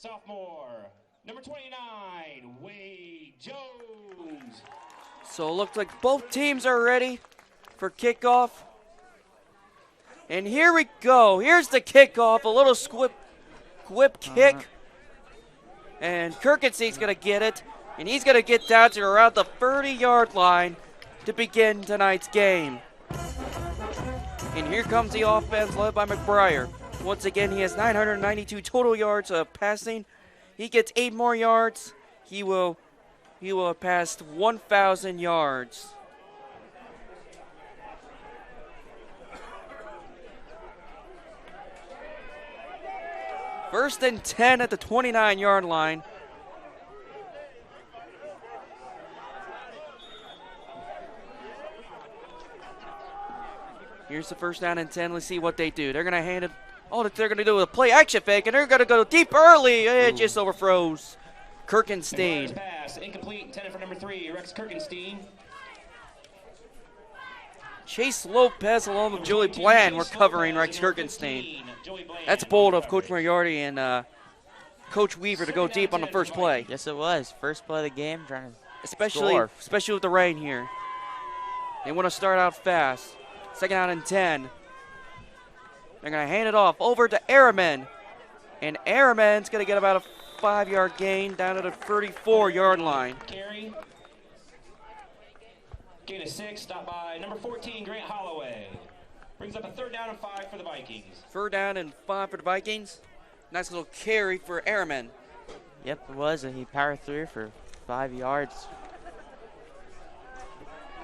Sophomore, number 29, Wade Jones. So it looks like both teams are ready for kickoff. And here we go. Here's the kickoff. A little whip kick. And Kirkenstein's going to get it. And he's going to get down to around the 30-yard line to begin tonight's game. And here comes the offense led by McBriar. Once again, he has 992 total yards of passing. He gets 8 more yards. He will have passed 1,000 yards. First and 10 at the 29-yard line. Here's the first down and 10. Let's see what they do. They're going to hand it. All that they're going to do is a play action fake, and they're going to go deep early. It just overthrows Kirkenstein. Pass, incomplete, intended for number 3, Rex Kirkenstein. Chase Lopez along with Joey Bland were covering Rex Kirkenstein. That's bold of Coach Moriarty and Coach Weaver to go deep on the first play. Yes, it was. First play of the game, trying to especially with the rain here. They want to start out fast. Second down and 10. They're going to hand it off over to Airman. And Airman's going to get about a 5-yard gain down to the 34-yard line. Carry. Gain of 6, stopped by number 14, Grant Holloway. Brings up a 3rd down and 5 for the Vikings. 3rd down and 5 for the Vikings. Nice little carry for Airman. Yep, it was, and he powered through for 5 yards.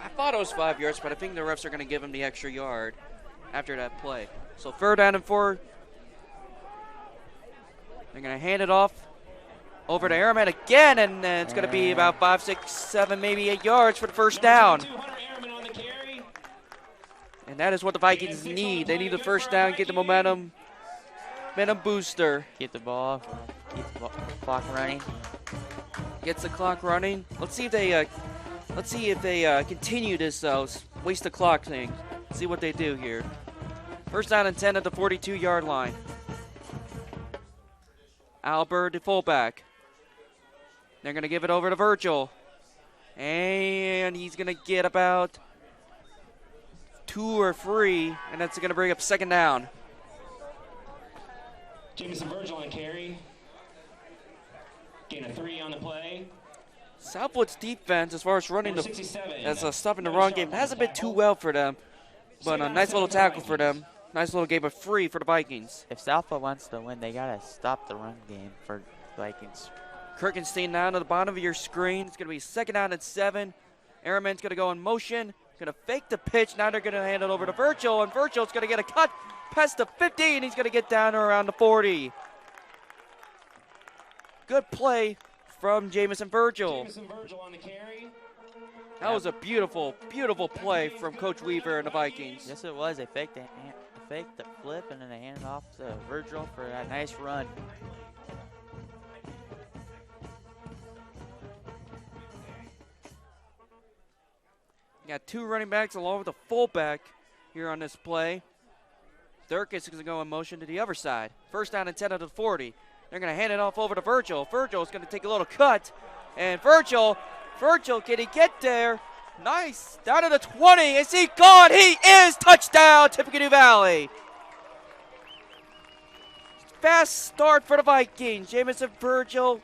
I thought it was 5 yards, but I think the refs are going to give him the extra yard after that play. So 3rd down and 4. They're going to hand it off over to Airman again, and it's going to be about 5, 6, 7, maybe 8 yards for the first down. And that is what the Vikings need. They need the first down, get the momentum booster. Get the ball, keep the clock running. Gets the clock running. Let's see if they continue this waste the clock thing. See what they do here. First down and 10 at the 42-yard line. Albert, the fullback. They're going to give it over to Virgil. And he's going to get about 2 or 3, and that's going to bring up 2nd down. Jameson Virgil on carry. Gain of 3 on the play. Southwood's defense, as far as running stopping the run game, hasn't been too well for them. But a nice little tackle for them. Nice little game of free for the Vikings. If Southwood wants to win, they got to stop the run game for Vikings. Kirkenstein down to the bottom of your screen. It's going to be 2nd down and 7. Airman's going to go in motion. Going to fake the pitch. Now they're going to hand it over to Virgil, and Virgil's going to get a cut past the 50, and he's going to get down to around the 40. Good play from Jameson Virgil. Jameson Virgil on the carry. That was a beautiful, beautiful play from Coach Weaver and the Vikings. Yes, it was. They faked the flip, and then they handed off to Virgil for that nice run. You got 2 running backs along with a fullback here on this play. Durkis is going to go in motion to the other side. First down and 10 at the 40. They're going to hand it off over to Virgil. Virgil's going to take a little cut. And Virgil, can he get there? Nice. Down to the 20. Is he gone? He is. Touchdown, Tippecanoe Valley. Fast start for the Vikings. Jameson Virgil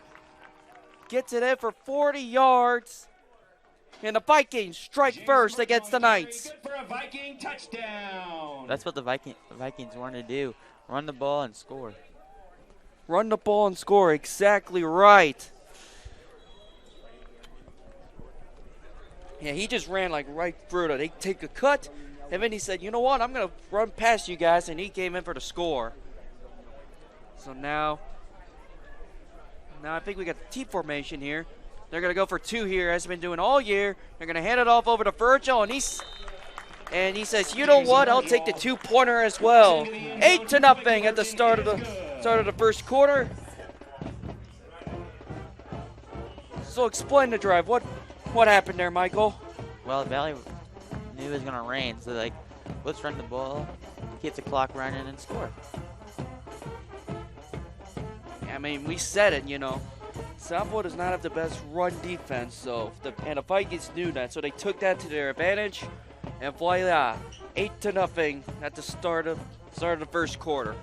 gets it in for 40 yards. And the Vikings strike first against the Knights. For a Viking touchdown. That's what the Vikings want to do. Run the ball and score. Run the ball and score. Exactly right. Yeah, he just ran like right through it. They take a cut, and then he said, you know what, I'm going to run past you guys, and he came in for the score. So now I think we got the T formation here. They're going to go for 2 here, as they've been doing all year. They're going to hand it off over to Virgil, and he says, you know what, I'll take the 2-pointer as well. 8-0 at the start of the first quarter. So explain the drive. What happened there, Michael? Well, Valley knew it was going to rain, so let's run the ball, keep the clock running, and score. Yeah, mean, we said it, you know. Southwood does not have the best run defense, so and the Vikings knew that, so they took that to their advantage, and voila, 8-0 at the start of the first quarter.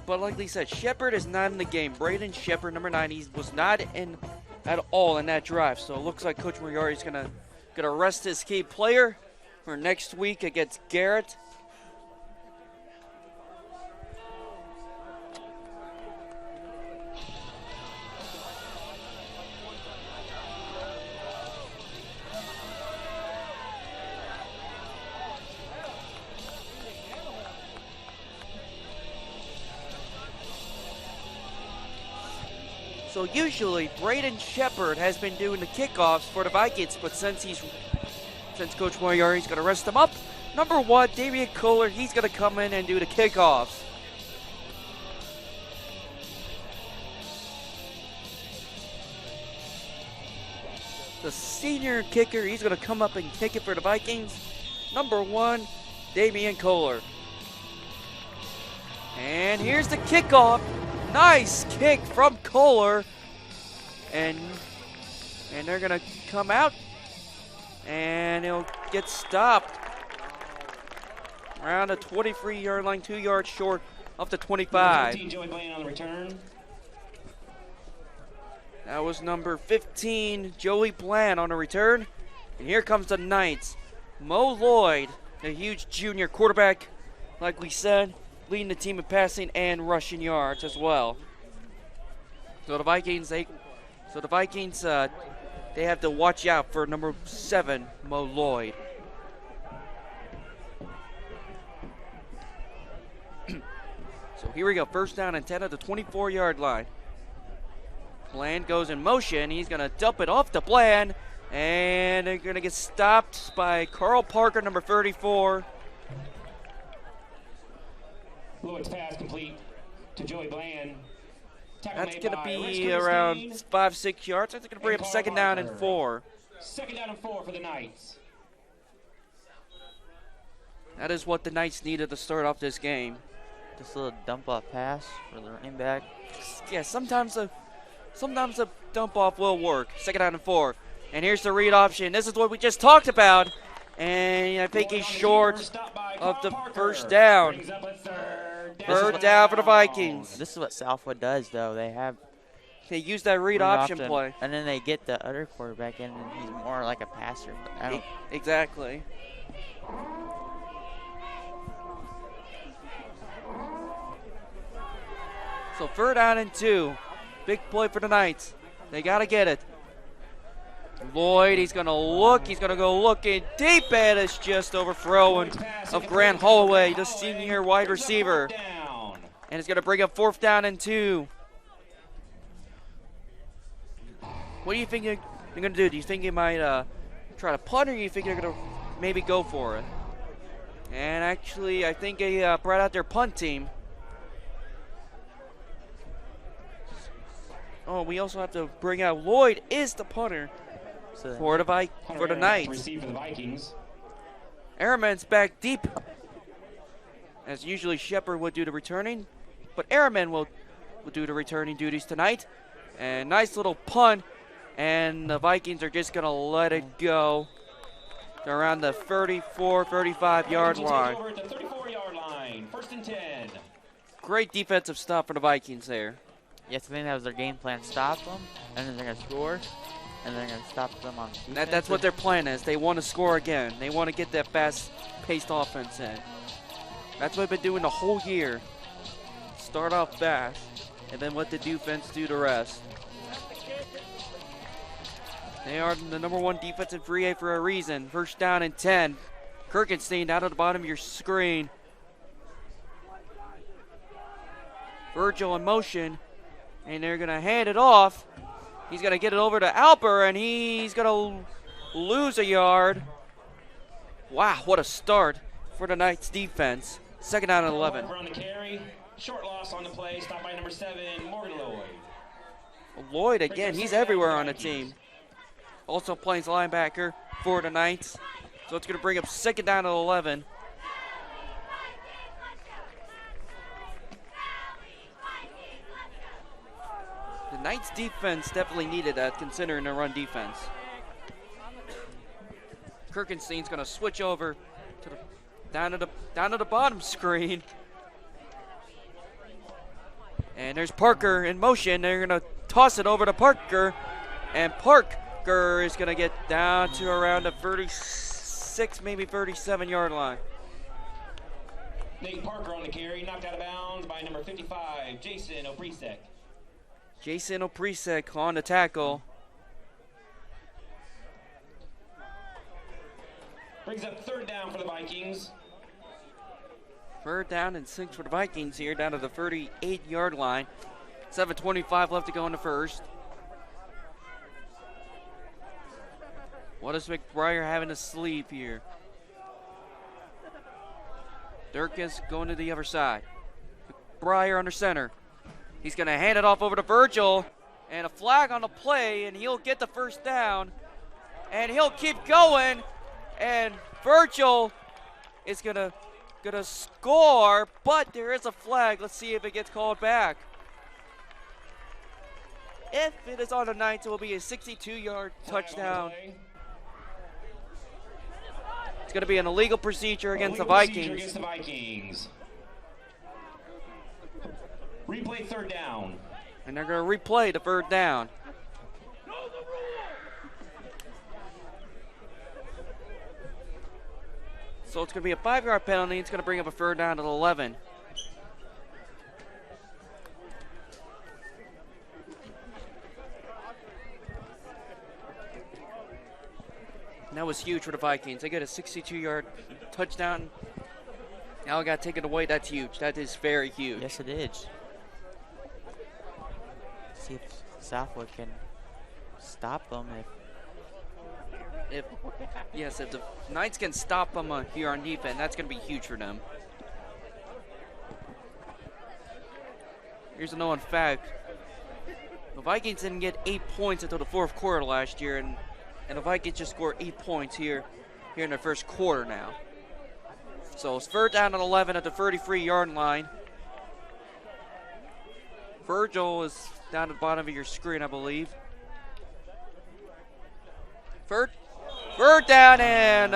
But like Lee said, Shepard is not in the game. Braden Shepard, number 9, he was not in at all in that drive, so it looks like Coach Moriarty is gonna rest his key player for next week against Garrett. So usually Braden Shepard has been doing the kickoffs for the Vikings, but since Coach Moriarty is going to rest him up, number 1, Damian Kohler, he's going to come in and do the kickoffs. The senior kicker, he's going to come up and kick it for the Vikings. Number 1, Damian Kohler. And here's the kickoff. Nice kick from Kohler. And they're going to come out. And he'll get stopped around the 23-yard line, 2 yards short of the 25. Joey Blaine on the return. That was number 15, Joey Bland on the return. And here comes the Knights. Mo Lloyd, a huge junior quarterback, like we said, leading the team in passing and rushing yards as well. So the Vikings, they have to watch out for number 7, Mo Lloyd. So here we go, first down and 10 at the 24-yard line. Bland goes in motion. He's going to dump it off to Bland. And they're going to get stopped by Carl Parker, number 34. Lloyd's pass complete to Joey Bland. That's going to be around 5-6 yards. That's going to bring up second down and 4. Second down and 4 for the Knights. That is what the Knights needed to start off this game. Just a little dump off pass for the running back. Yeah, sometimes a dump off will work. Second down and 4. And here's the read option. This is what we just talked about. And I think he's short of the first down. Third down for the Vikings. This is what Southwood does, though. They use that read option play. And then they get the other quarterback in, and he's more like a passer. Exactly. So third down and 2. Big play for the Knights. They got to get it. Lloyd, he's going to look. He's going to go looking deep, and it's just overthrown of Grant Holloway, the senior wide receiver. And it's going to bring up fourth down and 2. What do you think you're going to do? Do you think you might try to punt, or do you think you're going to maybe go for it? And actually, I think they brought out their punt team. Oh, we also have to bring out Lloyd is the punter for the Knights. Airman's back deep, as usually Shepard would do the returning, but Airman will do the returning duties tonight. And nice little punt, and the Vikings are just going to let it go. They're around the 34, 35-yard line. Over at the 34-yard line, first and 10. Great defensive stop for the Vikings there. Yes, I think that was their game plan. Stop them, and then they're going to score, and they're going to stop them on defense. That's what their plan is. They want to score again. They want to get that fast-paced offense in. That's what they've been doing the whole year. Start off fast, and then let the defense do the rest. They are the number 1 defense in 3A for a reason. First down and 10. Kirkenstein out of the bottom of your screen. Virgil in motion, and they're going to hand it off. He's going to get it over to Alper, and he's going to lose a yard. Wow, what a start for the Knights defense. Second down and 11. On the carry. Short loss on the play, stopped by number 7, Morgan Lloyd. Lloyd, again, he's everywhere on the team. Also plays linebacker for the Knights. So it's going to bring up second down and 11. Knights defense definitely needed that, considering their run defense. Kirkenstein's gonna switch over to the down to the bottom screen. And there's Parker in motion. They're gonna toss it over to Parker, and Parker is gonna get down to around the 36, maybe 37-yard line. Nate Parker on the carry, knocked out of bounds by number 55, Jason Oprisek. Jason Oprisek on the tackle. Brings up third down for the Vikings. Third down and 6 for the Vikings here, down to the 38-yard line. 7:25 left to go in the first. What is McBriar having to sleep here? Durkis going to the other side. McBriar under center. He's going to hand it off over to Virgil. And a flag on the play, and he'll get the first down. And he'll keep going. And Virgil is going to score, but there is a flag. Let's see if it gets called back. If it is on the Knights, it will be a 62-yard touchdown. It's going to be an illegal procedure against the Vikings. Replay third down. And they're going to replay the third down. So it's going to be a 5-yard penalty. It's going to bring up a third down to the 11. And that was huge for the Vikings. They get a 62-yard touchdown. Now it got taken away. That's huge. That is very huge. Yes, it is. See if Southwood can stop them. If the Knights can stop them here on defense, that's going to be huge for them. Here's a known fact. The Vikings didn't get 8 points until the fourth quarter last year, and the Vikings just scored 8 points here in the first quarter now. So it's third down and 11 at the 33-yard line. Virgil is down at the bottom of your screen, I believe. Third down, and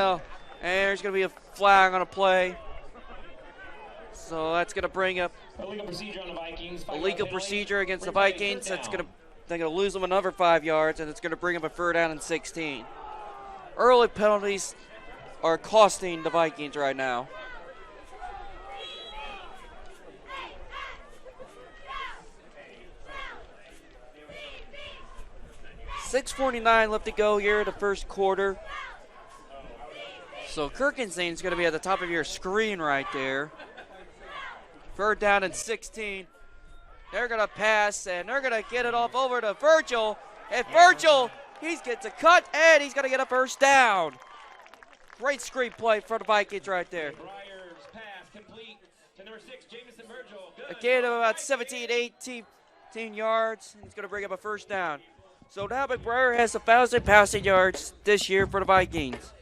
there's going to be a flag on a play. So that's going to bring up illegal procedure on the Vikings. Illegal procedure against the Vikings. They're going to lose them another 5 yards, and it's going to bring up a third down and 16. Early penalties are costing the Vikings right now. $6:49 left to go here in the first quarter. So Kirkenstein's going to be at the top of your screen right there. Third down and 16. They're going to pass, and they're going to get it off over to Virgil. And Virgil, he gets a cut, and he's going to get a first down. Great screen play for the Vikings right there. A gain of about 17, 18 yards. He's going to bring up a first down. So now McBriar has 1,000 passing yards this year for the Vikings.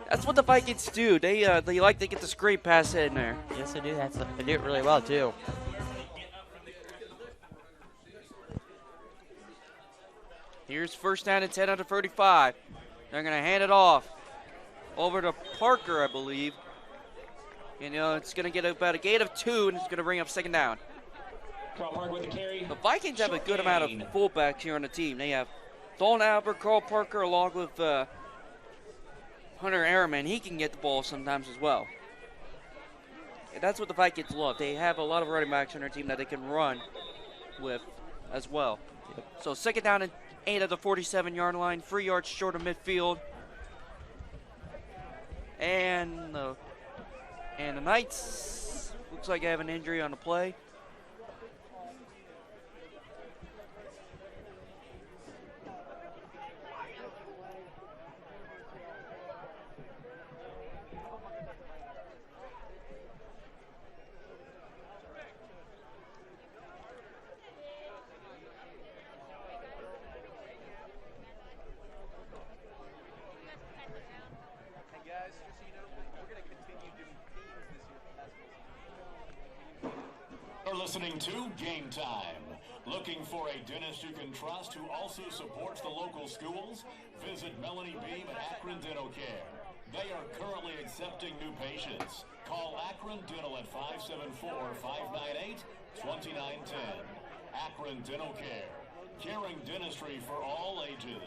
That's what the Vikings do. They like to get the screen pass in there. Yes, they do. They do it really well, too. Here's first down and 10 out of 35. They're going to hand it off over to Parker, I believe. And, it's going to get about a gain of 2, and it's going to bring up second down. The Vikings have a good amount of fullbacks here on the team. They have Dalton Albert, Carl Parker, along with Hunter Airman. He can get the ball sometimes as well. And that's what the Vikings love. They have a lot of running backs on their team that they can run with as well. So second down and 8 at the 47-yard line, 3 yards short of midfield. And the Knights looks like they have an injury on the play. listening to Game Time. Looking for a dentist you can trust who also supports the local schools? Visit Melanie Beam at Akron Dental Care. They are currently accepting new patients. Call Akron Dental at 574-598-2910. Akron Dental Care. Caring dentistry for all ages.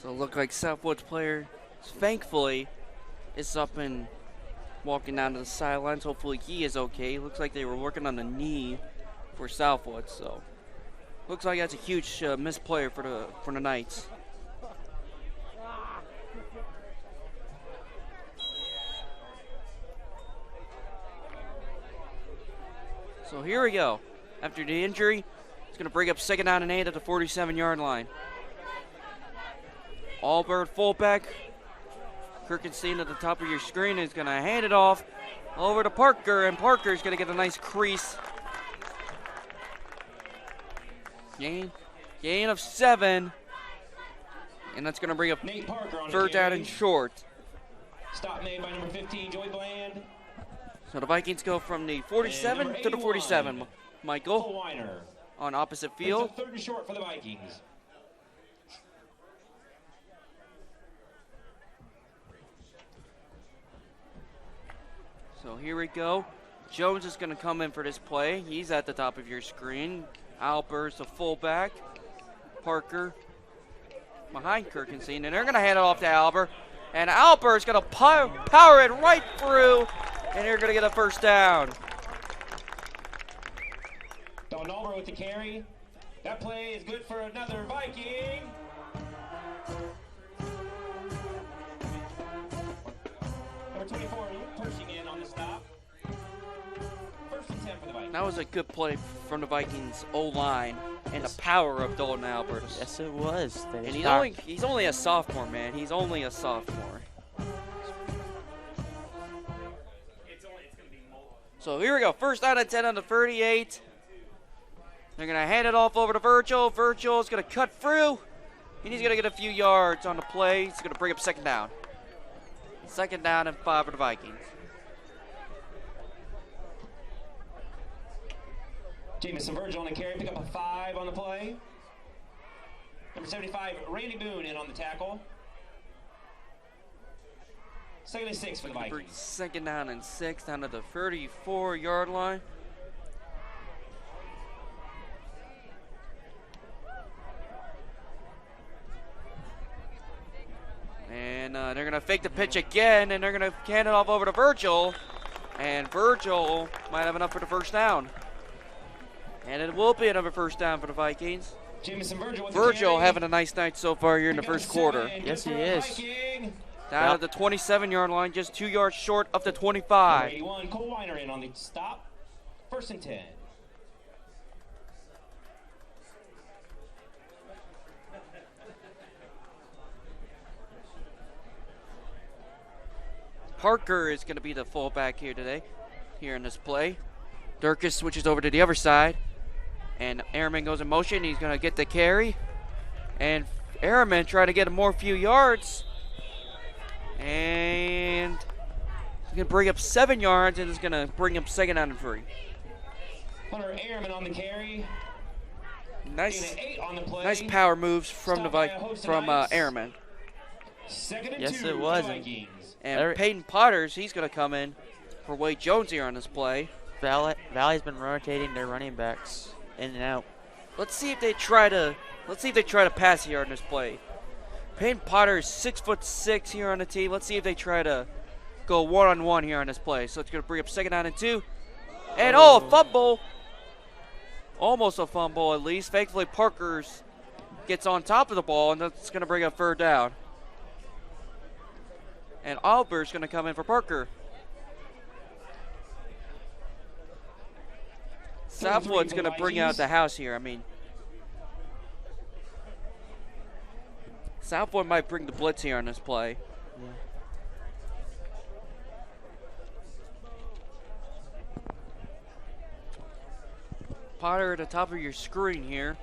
So it looked like Southwood's player, thankfully, is up and walking down to the sidelines. Hopefully he is okay. Looks like they were working on the knee for Southwood, so looks like that's a huge missed player for the Knights. So here we go. After the injury, it's going to bring up second down and 8 at the 47-yard line. Allbird fullback. Kirkenstein at the top of your screen is going to hand it off over to Parker, and Parker's going to get a nice crease. Gain of 7. And that's going to bring up Nate Parker on third down and short. Stop made by number 15, Joey Bland. So the Vikings go from the 47 to the 47. Michael Cole Weiner. on opposite Brings field. up third and short for the Vikings. So here we go. Jones is going to come in for this play. He's at the top of your screen. Albert's the fullback. Parker behind Kirkenstein, and they're going to hand it off to Albert. And Albert's going to power it right through, and they're going to get a first down. Don Albert with the carry. That play is good for another Viking. Number 24, pushing in on the stop. First and 10 for the Vikings. That was a good play from the Vikings O-line and the power of Dalton Albert. Yes, it was. And he's only a sophomore, man. He's only a sophomore. So here we go. First down and 10 on the 38. They're going to hand it off over to Virgil. Virgil's going to cut through, and he's going to get a few yards on the play. He's going to bring up second down. Second down and 5 for the Vikings. Jamison Virgil on the carry, pick up a 5 on the play. Number 75, Randy Boone in on the tackle. Second and 6 for the Vikings. Second down and 6 down to the 34-yard line. And they're going to fake the pitch again, and they're going to hand it off over to Virgil. And Virgil might have enough for the first down. And it will be another first down for the Vikings. Jamison Virgil having a nice night so far here in the first quarter. Yes, he is. Down at the 27-yard line, just 2 yards short of the 25. 81, Cole Weiner in on the stop. First and 10. Parker is going to be the fullback here today, here in this play. Durkis switches over to the other side, and Ehrman goes in motion. He's going to get the carry, and Ehrman trying to get more few yards, and he's going to bring up 7 yards, and it's going to bring up second down and 3. Hunter Ehrman on the carry. Nice, 8 on the play. nice power moves from Ehrman. Second and Yes, 2 it was. for the Vikings. And Peyton Potters, he's going to come in for Wade Jones here on this play. Valley's been rotating their running backs in and out. Let's see if they try to pass here on this play. Peyton Potter is 6'6" here on the team. Let's see if they try to go one-on-one here on this play. So it's going to bring up second down and 2. And a fumble. almost a fumble at least. Thankfully, Parker's gets on top of the ball, and that's going to bring up third down. And Albert's going to come in for Parker. Southwood's going to bring out the house here. I mean, Southwood might bring the blitz here on this play. Yeah. Potter at the top of your screen here.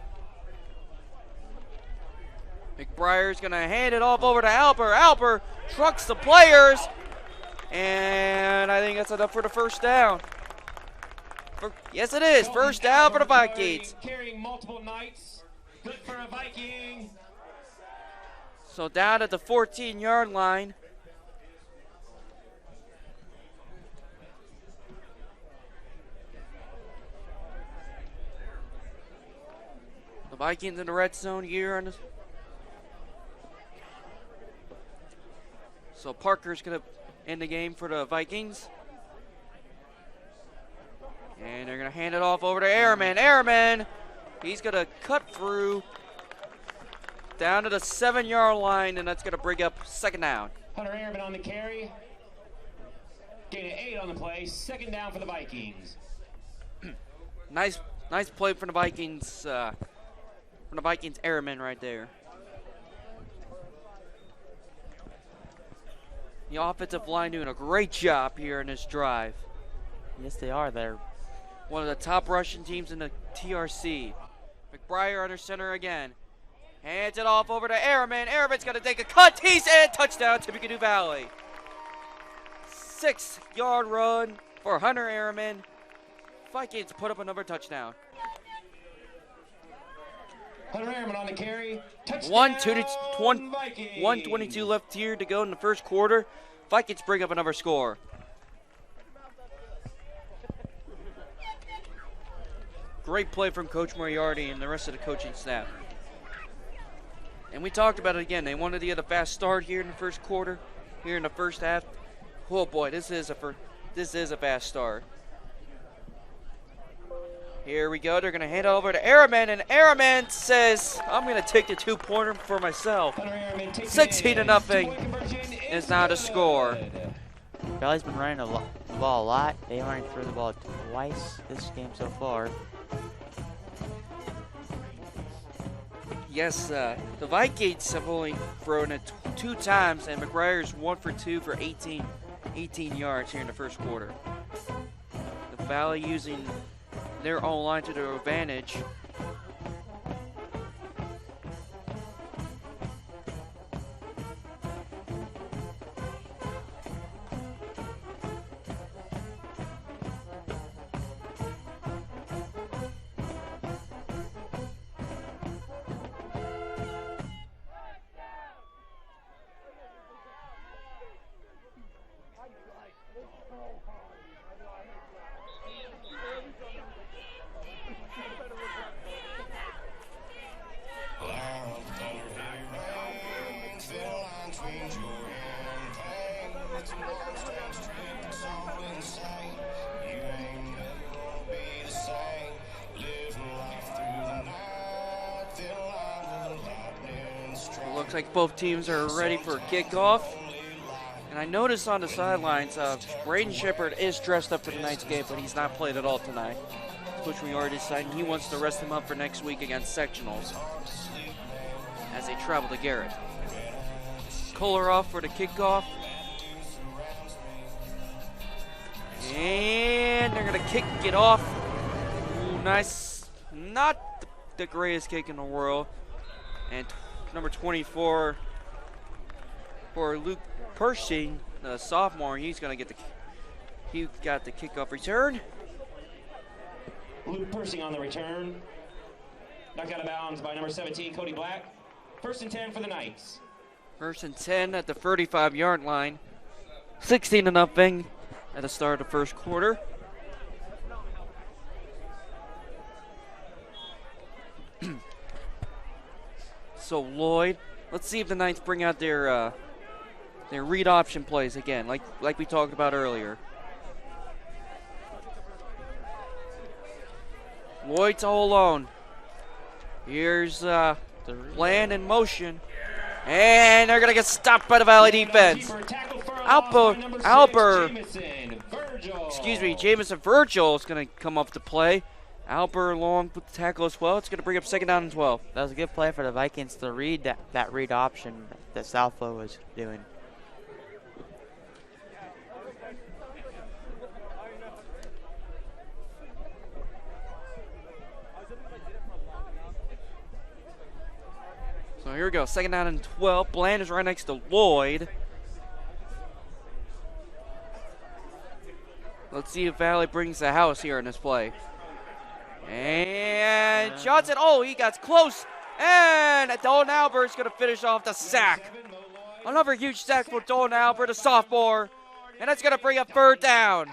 McBriar's going to hand it off over to Alper. Alper trucks the players. And I think that's enough for the first down. Yes, it is. First down for the Vikings. Carrying multiple knights. Good for a Viking. So down at the 14-yard line. The Vikings in the red zone here. So Parker's going to end the game for the Vikings. And they're going to hand it off over to Airman. Airman, he's going to cut through down to the 7-yard line, and that's going to bring up second down. Hunter Airman on the carry. Gain of 8 on the play. Second down for the Vikings. Nice play from the Vikings. Airman right there. The offensive line doing a great job here in this drive. Yes, they are. They're one of the top rushing teams in the TRC. McBriar under center again. Hands it off over to Airman. Airman's going to take a cut. He's in. Touchdown, Tippecanoe Valley. 6-yard run for Hunter Airman. Vikings put up another touchdown. Hunter Airman on the carry. Touchdown, 1:22 left here to go in the first quarter. Vikings bring up another score. Great play from Coach Moriarty and the rest of the coaching staff. And we talked about it again. They wanted to get a fast start here in the first quarter, here in the first half. Oh boy, this is a fast start. Here we go. They're going to hand it over to Airman, and Airman says, "I'm going to take the 2-pointer for myself." 16-0 is now the score. Valley's been running the ball a lot. They only threw the ball twice this game so far. Yes, the Vikings have only thrown it 2 times, and McBriar's 1 for 2 for 18 yards here in the first quarter. The Valley using their own line to their advantage. Looks like both teams are ready for kickoff. And I noticed on the sidelines, Braden Shepard is dressed up for tonight's game, but he's not played at all tonight. Coach Moriarty decided he wants to rest him up for next week against sectionals as they travel to Garrett. Kolarov for the kickoff. And they're going to kick it off. Ooh, nice. Not the greatest kick in the world. And number 24 for Luke Pershing, the sophomore. He got the kickoff return. Luke Pershing on the return. Knocked out of bounds by number 17, Cody Black. 1st and 10 for the Knights. 1st and 10 at the 35-yard line. 16-0 at the start of the first quarter. So Lloyd, let's see if the Knights bring out their read option plays again, like we talked about earlier. Lloyd's all alone. Here's Bland in motion. And they're going to get stopped by the Valley defense. Jamison Virgil is going to come up to play. Alper along with the tackle as well. It's going to bring up 2nd down and 12. That was a good play for the Vikings to read that read option that Southwood was doing. So here we go, 2nd down and 12. Bland is right next to Lloyd. Let's see if Valley brings the house here in this play. And Johnson, oh, he got close. And Dalton Albert's going to finish off the sack. Another huge sack for Dalton Albert, a sophomore. And that's going to bring up 3rd down.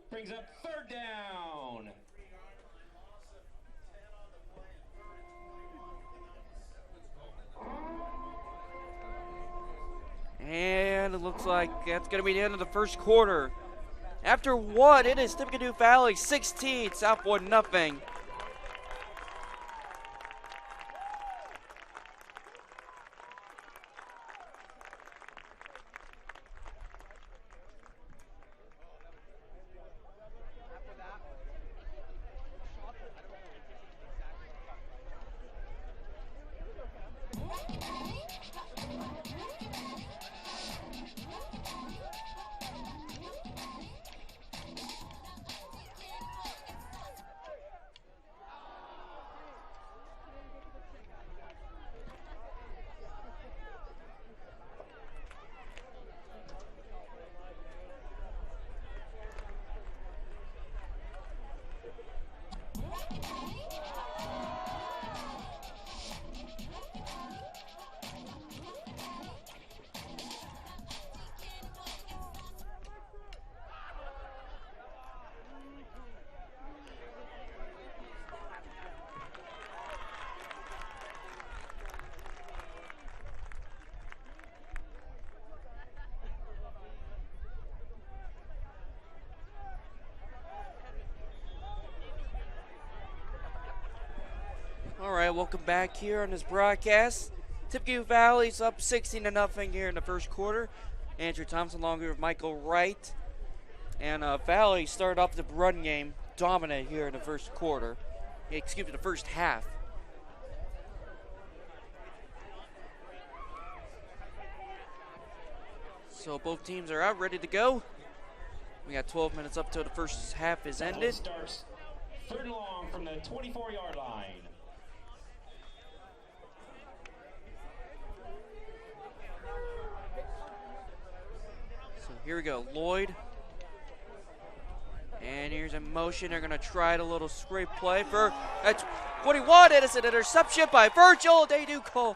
Brings up 3rd down. And it looks like that's going to be the end of the first quarter. After what? It is Tippecanoe Valley 16, Southwood nothing. All right, welcome back here on this broadcast. Tippecanoe Valley's up 16-0 here in the first quarter. Andrew Thompson along with Michael Wright. And Valley started off the run game dominant here in the first quarter. Excuse me, the first half. So both teams are out, ready to go. We got 12 minutes up till the first half is ended. Starts 3rd and long from the 24-yard line. So here we go, Lloyd. And here's a motion. They're going to try a little scrape play for 21. It is an interception by Virgil. They do call.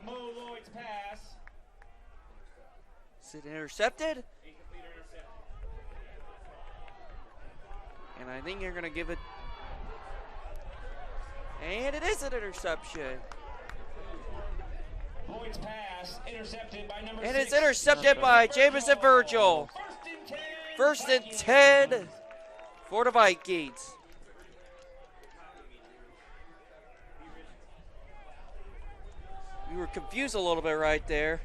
Mo Lloyd's pass. Is it intercepted? And I think you're going to give it. And it is an interception. Lloyd's pass intercepted by number And 6. it's intercepted by Jamison Virgil. 1st and 10 for the Vikings. We were confused a little bit right there.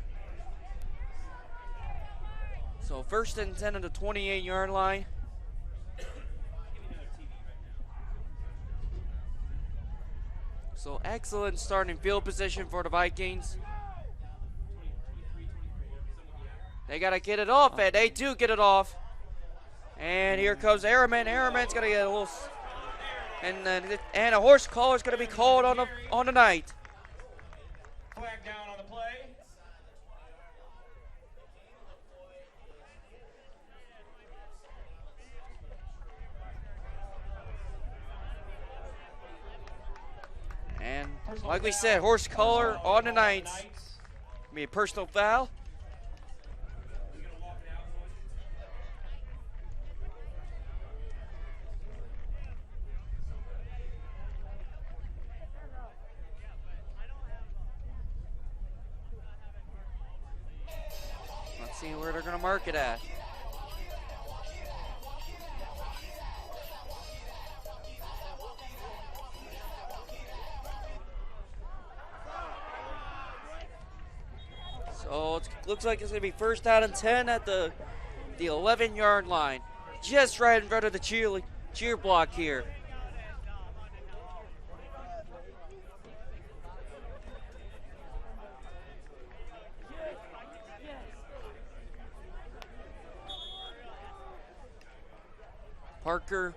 So 1st and 10 on the 28-yard line. So excellent starting field position for the Vikings. They got to get it off, and they do get it off. And here comes Airman. Airman's going to get a little, and a horse collar is going to be called on the night. Flag down on the play. And like we said, horse collar on the night. Be a personal foul. see where they're going to mark it at. So it looks like it's going to be first down and 10 at the 11-yard line. Just right in front of the cheer block here. Parker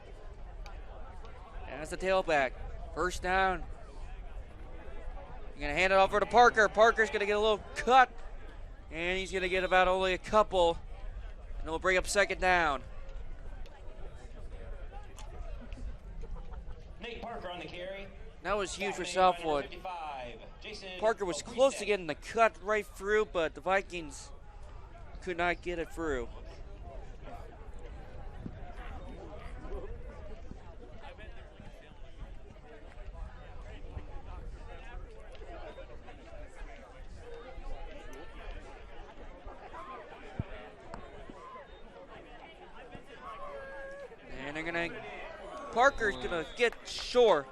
has the tailback. First down. You're going to hand it over to Parker. Parker's going to get a little cut. And he's going to get about only a couple. And it'll bring up second down. Nate Parker on the carry. That was huge for Southwood. Parker was close to getting the cut right through, but the Vikings could not get it through. Parker's gonna get short.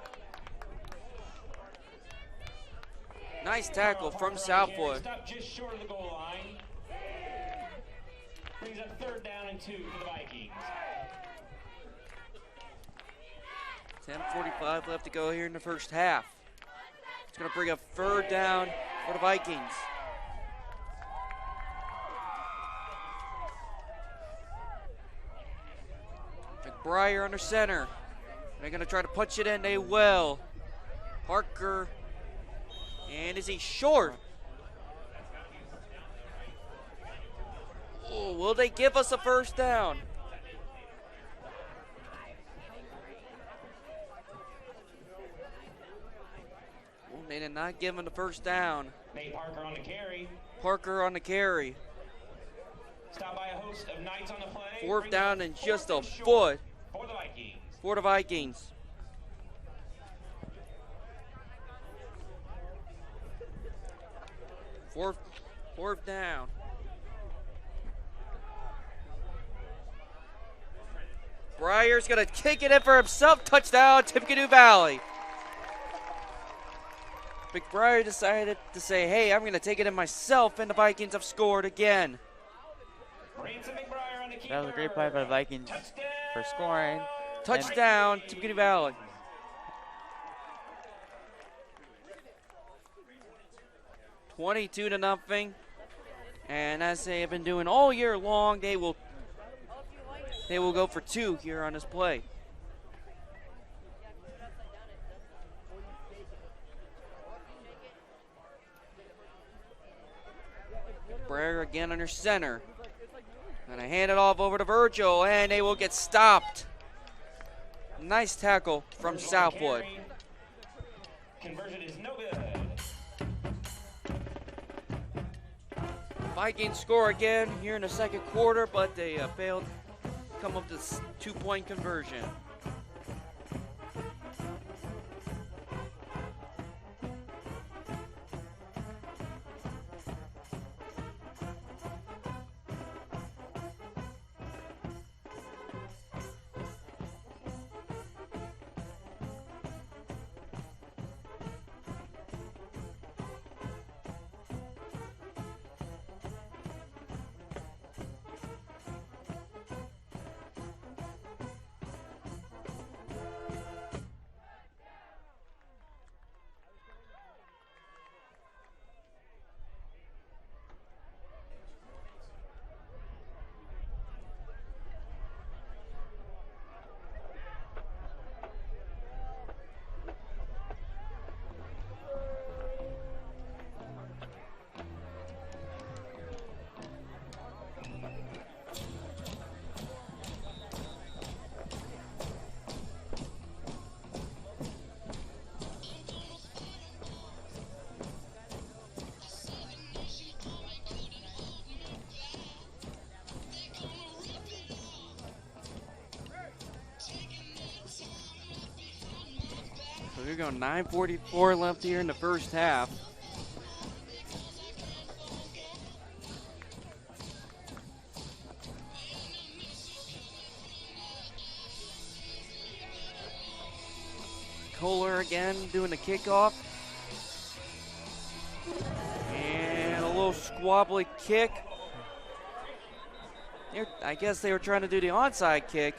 Nice tackle from Southwood. Stop just short of the goal line. Brings up third down and 2 for the Vikings. 10:45 left to go here in the first half. It's gonna bring up third down for the Vikings. McBriar under center. They're going to try to punch it in. They will. Parker. And is he short? Oh, will they give us a first down? Well, they did not give him the first down. Nate Parker on the carry. Parker on the carry. Stopped by a host of Knights on the play. Fourth down and just a foot. For the Vikings. For the Vikings. Fourth down. Breyer's gonna kick it in for himself. Touchdown, Tippecanoe Valley. McBriar decided to say, hey, I'm gonna take it in myself, and the Vikings have scored again. That was a great play by the Vikings for scoring. Touchdown, Tippecanoe Valley. $22-0. And as they have been doing all year long, they will go for 2 here on this play. Breyer again under center. And I hand it off over to Virgil, and they will get stopped. Nice tackle from Southwood. Conversion is no good. Vikings score again here in the second quarter, but they failed to come up with this 2-point conversion. So we're going 9:44 left here in the first half. Kohler again doing the kickoff. And a little squabbly kick. I guess they were trying to do the onside kick.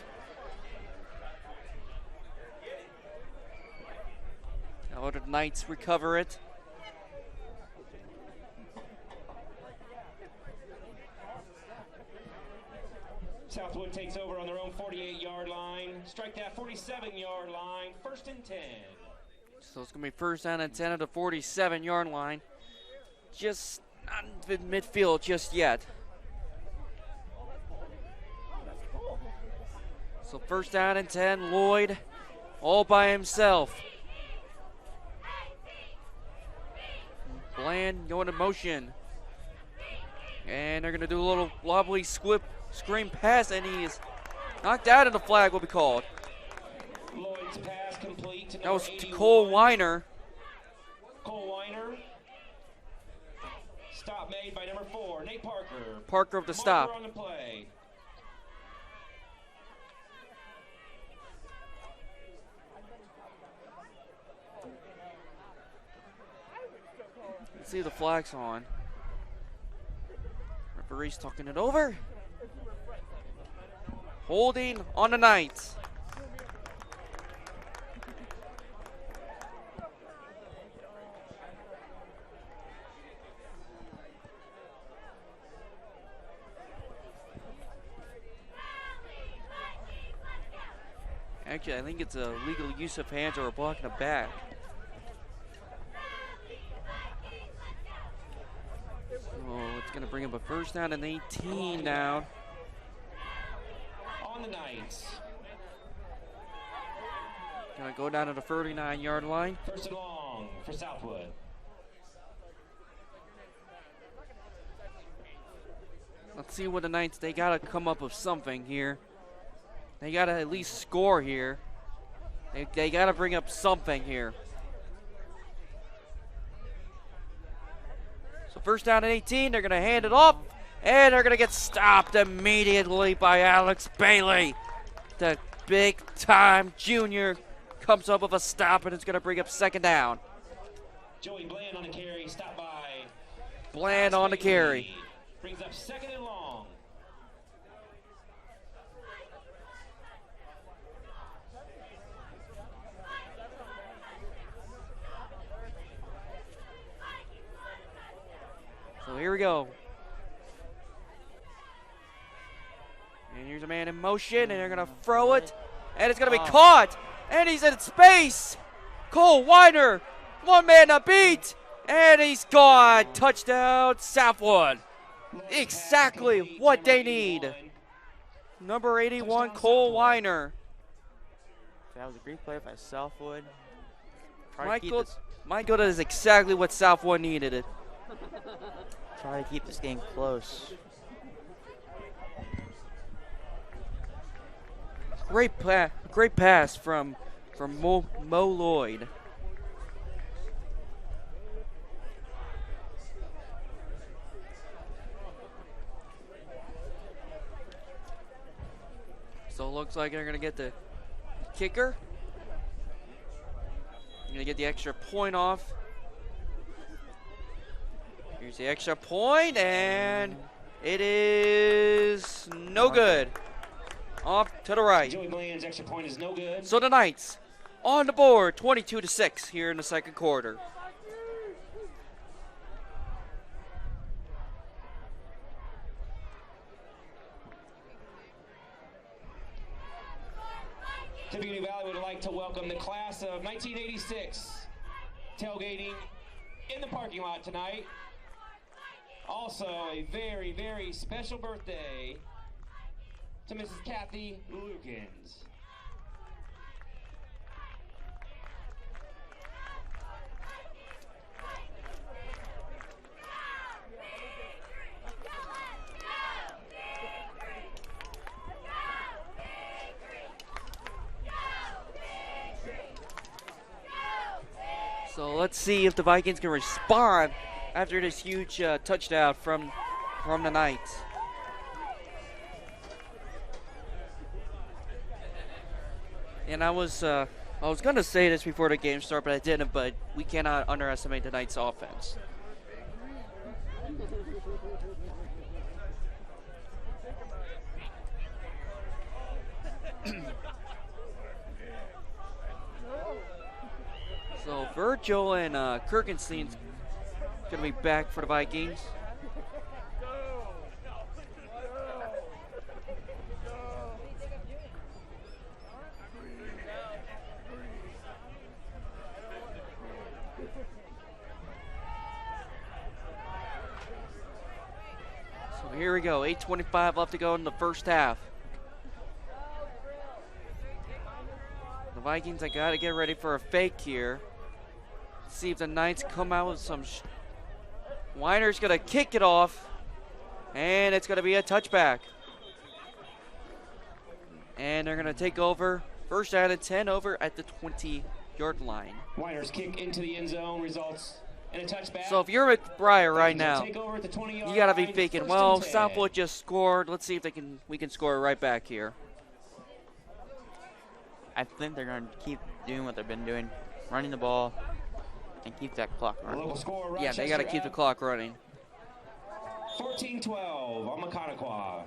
Now the Knights recover it. Southwood takes over on their own 48-yard line. Strike that 47-yard line. 1st and 10. So it's going to be 1st down and 10 at the 47-yard line. Just not in midfield just yet. So 1st down and 10, Lloyd all by himself. Bland going in motion. And they're going to do a little wobbly screen pass, and he is knocked out, and the flag will be called. Lloyd's pass complete to That was 81. Cole Weiner. Cole Weiner. Stop made by number 4, Nate Parker. Parker of the stop. On the play. Let's see the flag's on. Referee's talking it over. Holding on the Knights. Actually, I think it's a legal use of hands or a block in the back. Oh, it's going to bring up a 1st down and 18 down. On the Knights. Going to go down to the 39-yard line. 1st and long for Southwood. Let's see what the Knights, they got to come up with something here. They got to at least score here. They got to bring up something here. So 1st down and 18, they're going to hand it off, and they're going to get stopped immediately by Alex Bailey. The big-time junior comes up with a stop, and it's going to bring up 2nd down. Joey Bland on the carry, stopped by Bland on the carry. Brings up 2nd and long. So here we go. And here's a man in motion, and they're going to throw it, and it's going to be caught, and he's in space. Cole Weiner, one man to beat, and he's gone. Touchdown, Southwood. Exactly what they need. Number 81, Cole Weiner. That was a great play by Southwood. Michael, that is exactly what Southwood needed it. Try to keep this game close. Great pass from Mo Lloyd. So it looks like they're going to get the kicker. Going to get the extra point off. Here's the extra point, and it is no good. Off to the right. Joey Bland's extra point is no good. So the Knights on the board, 22-6 here in the 2nd quarter. Tippecanoe Valley would like to welcome the class of 1986 tailgating in the parking lot tonight. Also, a very, very special birthday to Mrs. Kathy Lukens. So let's see if the Vikings can respond after this huge touchdown from the Knights. And I was I was going to say this before the game started, but I didn't, but we cannot underestimate tonight's offense. So Virgil and Kirkenstein's going to be back for the Vikings. So here we go, 8:25 left to go in the first half. The Vikings, I got to get ready for a fake here. See if the Knights come out with some. Weiner's going to kick it off, and it's going to be a touchback. And they're going to take over. First out of 10 over at the 20-yard line. Weiner's kick into the end zone results in a touchback. So if you're McBriar right now, Take over at the 20-yard you got to be line, thinking, first well, and 10. Southwood just scored. Let's see if we can score right back here. I think they're going to keep doing what they've been doing, running the ball, and keep that clock running. Local score, Yeah, they got to keep the clock running. 14-12 on Tippecanoe.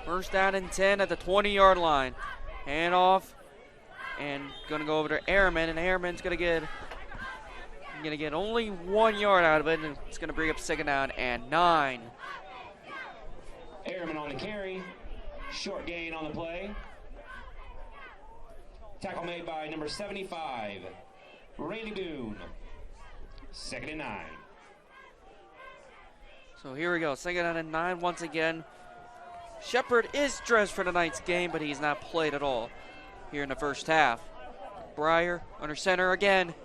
First down and 10 at the 20-yard line. Hand off, and gonna go over to Airman, and Airman's gonna get only 1 yard out of it, and it's gonna bring up second down and 9. Airman on the carry. Short gain on the play. Tackle made by number 75, Randy Boone. Second and 9. So here we go, second down and 9 once again. Shepard is dressed for tonight's game, but he's not played at all here in the first half. Breyer under center again.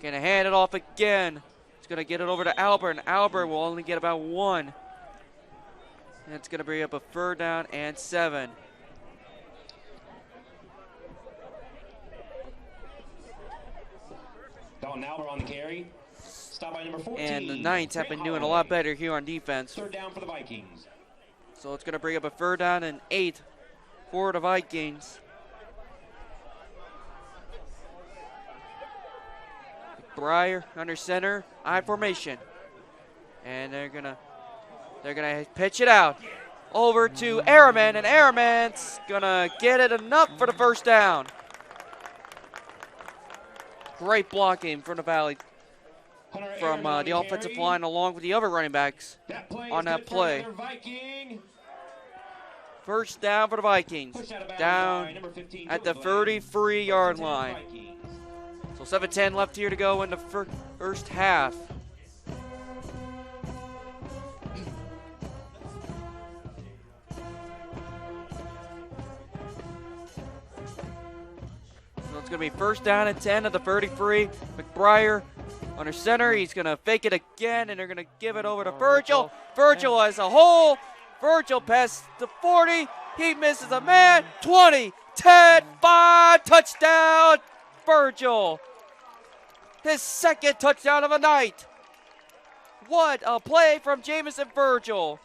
Gonna hand it off again. He's gonna get it over to Albert, and Albert will only get about 1. And it's gonna bring up a third down and 7. Dalton Albert on the carry. Stop by number 14. And the Knights have been doing a Holiday. lot better here on defense. Third down for the Vikings. So it's going to bring up a third down and 8 for the Vikings. Breyer under center, I formation. And they're gonna pitch it out over to Airman, and Airman's gonna get it enough for the first down. Great blocking from the Valley, from the offensive line along with the other running backs on that play. First down for the Vikings, down at the 33-yard line. So 7:10 left here to go in the first half. So it's going to be first down and 10 at the 33. McBriar under center. He's going to fake it again, and they're going to give it over to Virgil. Virgil has a hole. Virgil passes the 40. He misses a man. 20, 10, 5. Touchdown, Virgil. His second touchdown of the night. What a play from Jamison Virgil.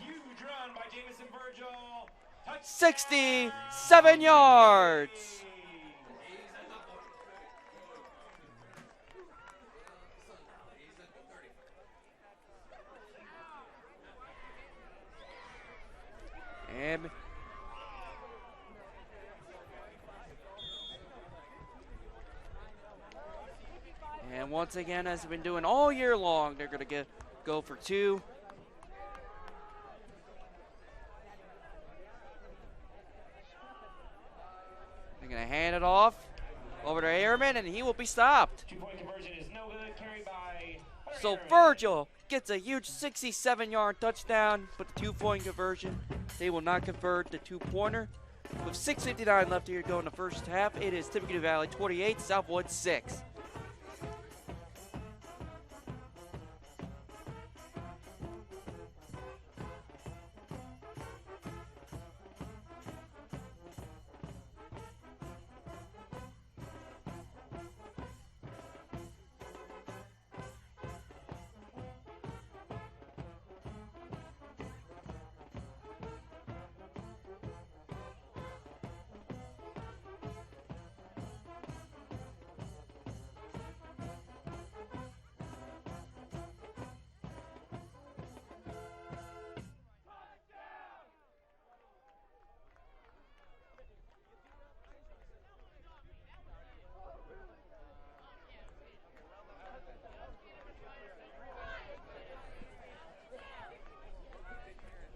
Huge run by Jamison Virgil. 67 yards. And once again, as they've been doing all year long, they're going to go for 2. They're going to hand it off over to Airman, and he will be stopped. 2-point conversion is no good. Carried by So Virgil gets a huge 67-yard touchdown, but the 2-point conversion, they will not convert the 2-pointer. With 6:59 left here to go in the first half, it is Tippecanoe Valley 28, Southwood 6.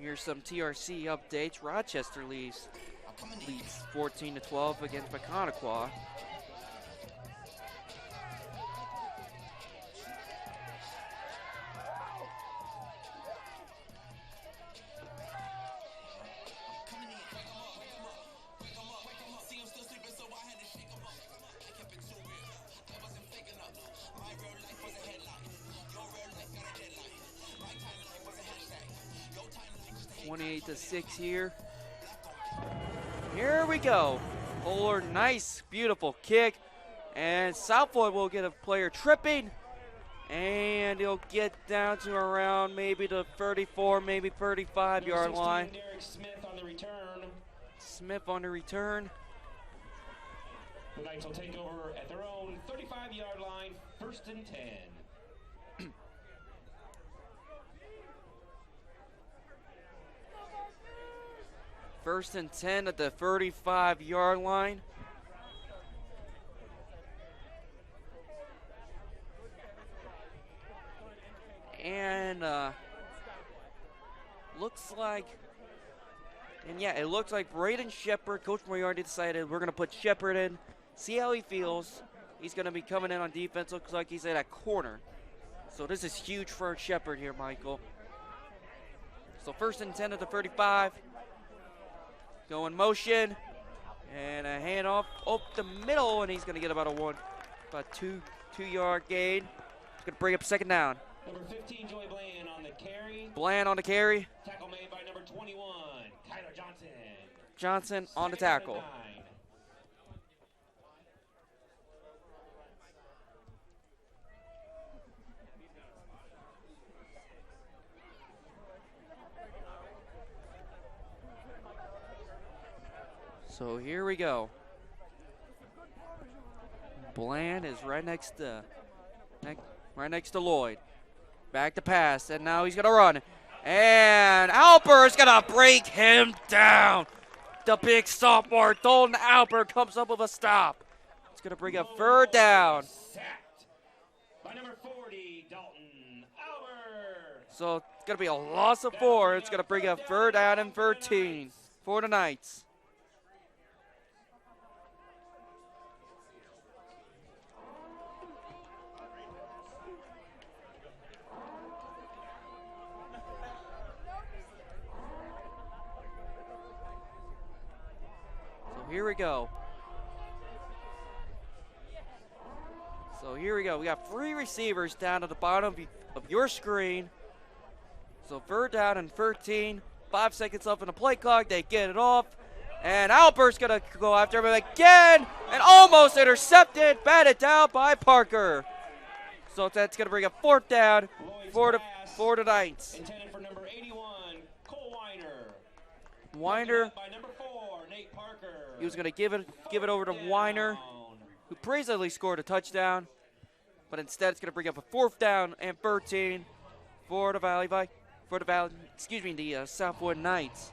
Here's some TRC updates. Rochester leads 14-12 against Tippecanoe. (28-6) here. Here we go. Fuller, nice, beautiful kick. And Southwood will get a player tripping. And he'll get down to around maybe the 34, maybe 35-yard line. Smith on the return. Smith on the return. The Knights will take over at their own 35-yard line, 1st and 10. First and 10 at the 35-yard line. And looks like, it looks like Braden Shepard, Coach Moriarty decided we're going to put Shepard in, see how he feels. He's going to be coming in on defense, looks like he's at a corner. So this is huge for Shepard here, Michael. So 1st and 10 at the 35. Go in motion, and a handoff up the middle, and he's going to get about a two-yard gain. He's going to bring up 2nd down. Number 15, Joey Bland on the carry. Bland on the carry. Tackle made by number 21, Tyler Johnson. Johnson on the tackle. So here we go. Bland is right next to Lloyd. Back to pass, and now he's gonna run. And Alper's gonna break him down. The big sophomore, Dalton Alper, comes up with a stop. It's gonna bring up 3rd down. Sacked by number 40, Dalton Alper. So it's gonna be a loss of 4. It's gonna bring up 3rd down and 13 for the Knights. Here we go. We got 3 receivers down at the bottom of your screen. So 3rd down and 13. 5 seconds left in the play clock. They get it off. And Albert's going to go after him again. And almost intercepted. Batted down by Parker. So that's going to bring up 4th down for the Knights. Intended for number 81, Cole Weiner. Weiner. By number 4, Nate Parker. He was going to give it over to Weiner, who previously scored a touchdown, but instead it's going to bring up a 4th down and 13 for the Southwood Knights.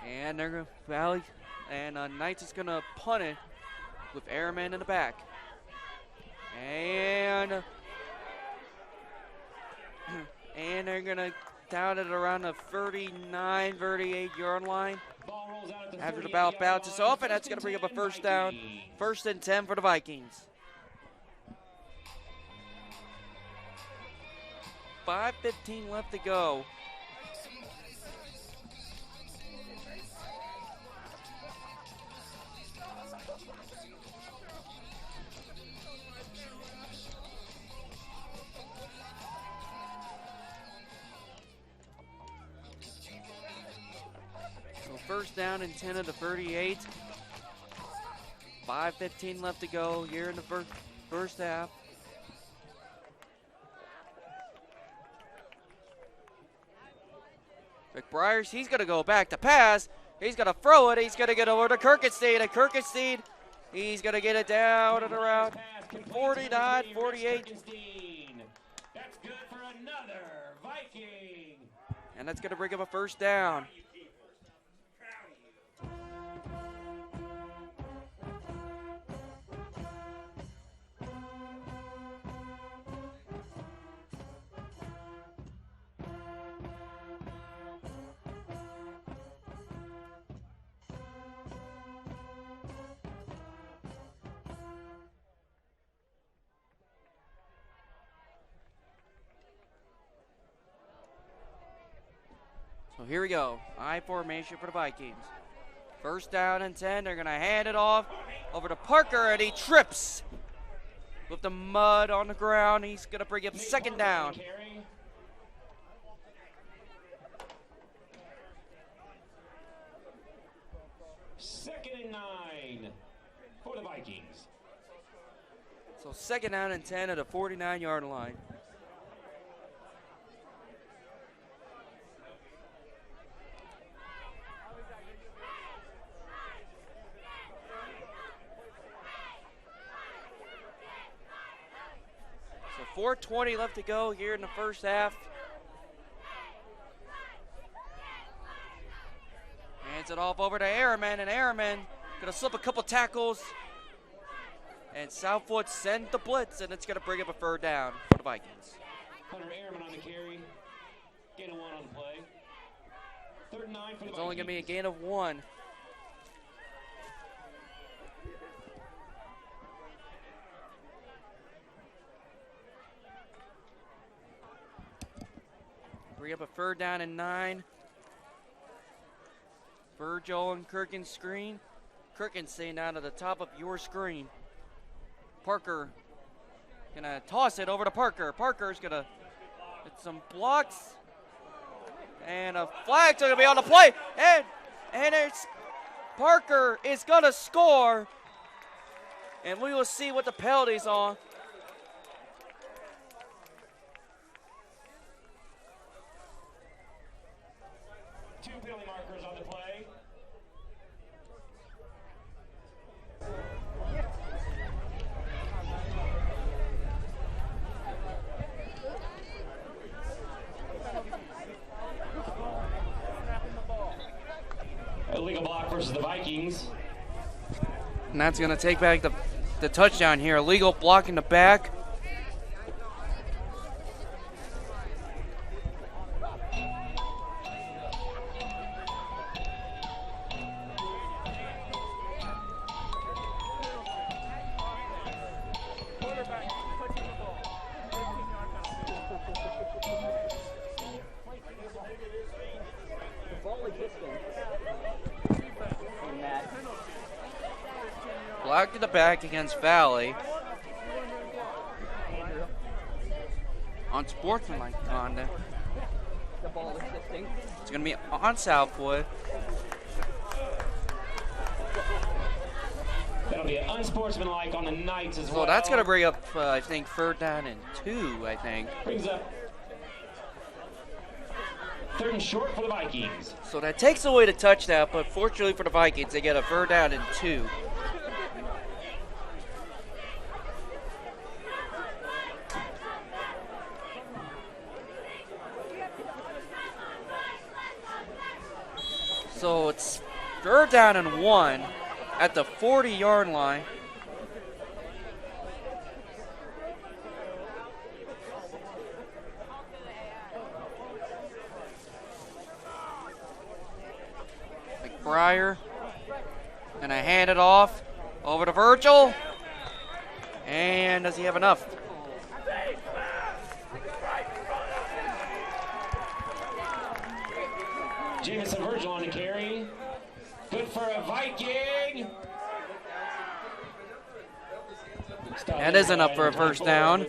And they're going to Knights is going to punt it with Airman in the back. And they're going to down it around the 39, 38-yard line. After the ball bounces off, and that's going to bring up a 1st down. 1st and 10 for the Vikings. 5:15 left to go. First down and 10 of the 38. 5:15 left to go here in the first half. McBriars, he's going to go back to pass. He's going to throw it. He's going to get over to Kirkenstein. And Kirkenstein, he's going to get it down at around 49, 48. That's good for another Viking. And that's going to bring up a 1st down. So here we go. I formation for the Vikings. First down and 10. They're going to hand it off over to Parker, and he trips with the mud on the ground. He's going to bring up second down. Second and 9 for the Vikings. So second down and 10 at a 49-yard line. So 4:20 left to go here in the first half. Hands it off over to Airman, and Airman gonna slip a couple tackles. And Southwood send the blitz, and it's gonna bring up a third down for the Vikings. Hunter Airman on the carry. Gain of 1 on the play. Third and 9 for the Vikings. It's only gonna be a gain of 1. Bring up a third down and 9. Virgil and Kirkin screen. Kirkin staying down at the top of your screen. Parker gonna toss it over to Parker. Parker's gonna get some blocks. And a flag's gonna be on the play. And it's Parker is gonna score. And we will see what the penalties are. Two penalty markers on the play. Illegal block versus the Vikings. And that's going to take back the touchdown here. Illegal block in the back. Block to the back against Valley. Unsportsmanlike conduct. It's going to be on Southwood. That'll be unsportsmanlike on the Knights as well. So that's going to bring up, I think, third down and 2, I think. Brings up third and short for the Vikings. So that takes away the touchdown, but fortunately for the Vikings, they get a third down and 2. So it's third down and 1 at the 40-yard line. McBriar gonna hand it off over to Virgil. And does he have enough? Jamison Virgil on the carry. Good for a Viking. That isn't up for a first down.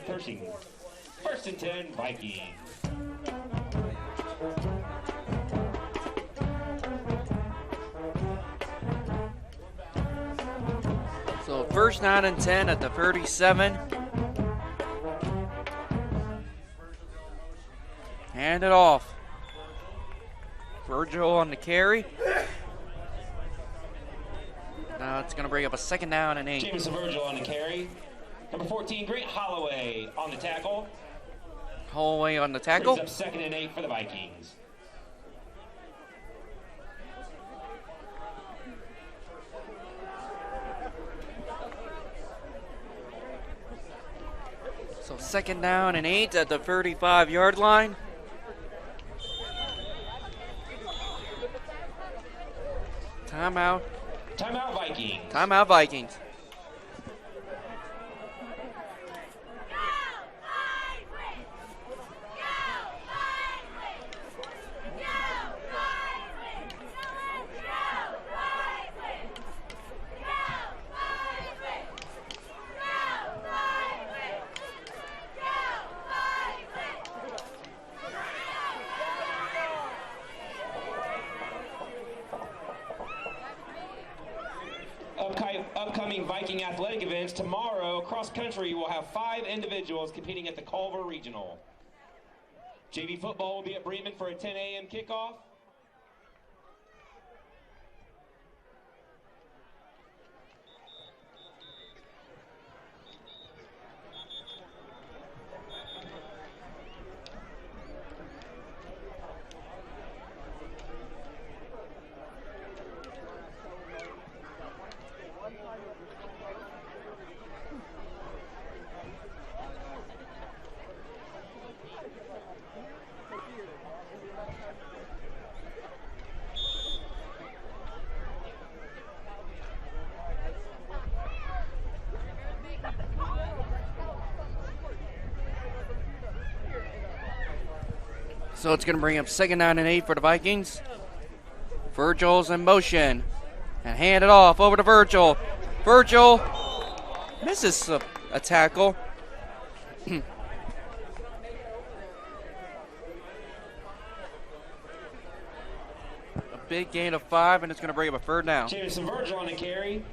First and 10, Vikings. So first down and 10 at the 37. Hand it off. Virgil on the carry. Now it's going to bring up a second down and 8. Jamison Virgil on the carry. Number 14, Grant Holloway on the tackle. Holloway on the tackle. Brings up second and 8 for the Vikings. So second down and 8 at the 35-yard line. Timeout. Timeout Vikings. Timeout Vikings. upcoming Viking athletic events, tomorrow, cross country will have 5 individuals competing at the Culver Regional. JV football will be at Bremen for a 10 a.m. kickoff. So it's going to bring up 2nd down and 8 for the Vikings. Virgil's in motion. And hand it off over to Virgil. Virgil misses a tackle. A big gain of 5, and it's going to bring up a 3rd down. Jameson Virgil on the carry.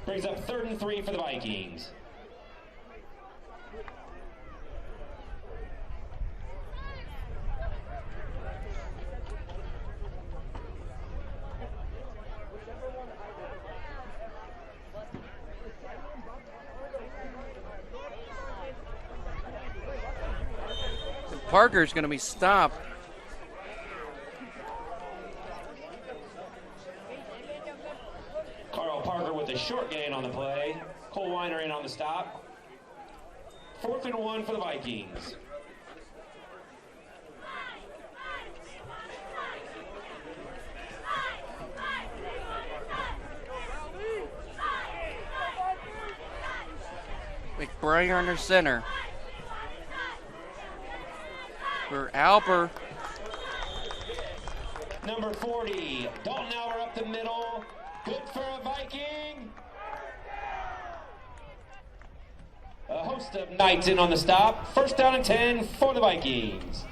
Brings up 3rd and 3 for the Vikings. Parker's going to be stopped. Carl Parker with a short gain on the play. Cole Weiner in on the stop. 4th and 1 for the Vikings. McBrayer under center. For Alper. Number 40, Dalton Alper up the middle. Good for a Viking. A host of Knights in on the stop. 1st down and 10 for the Vikings.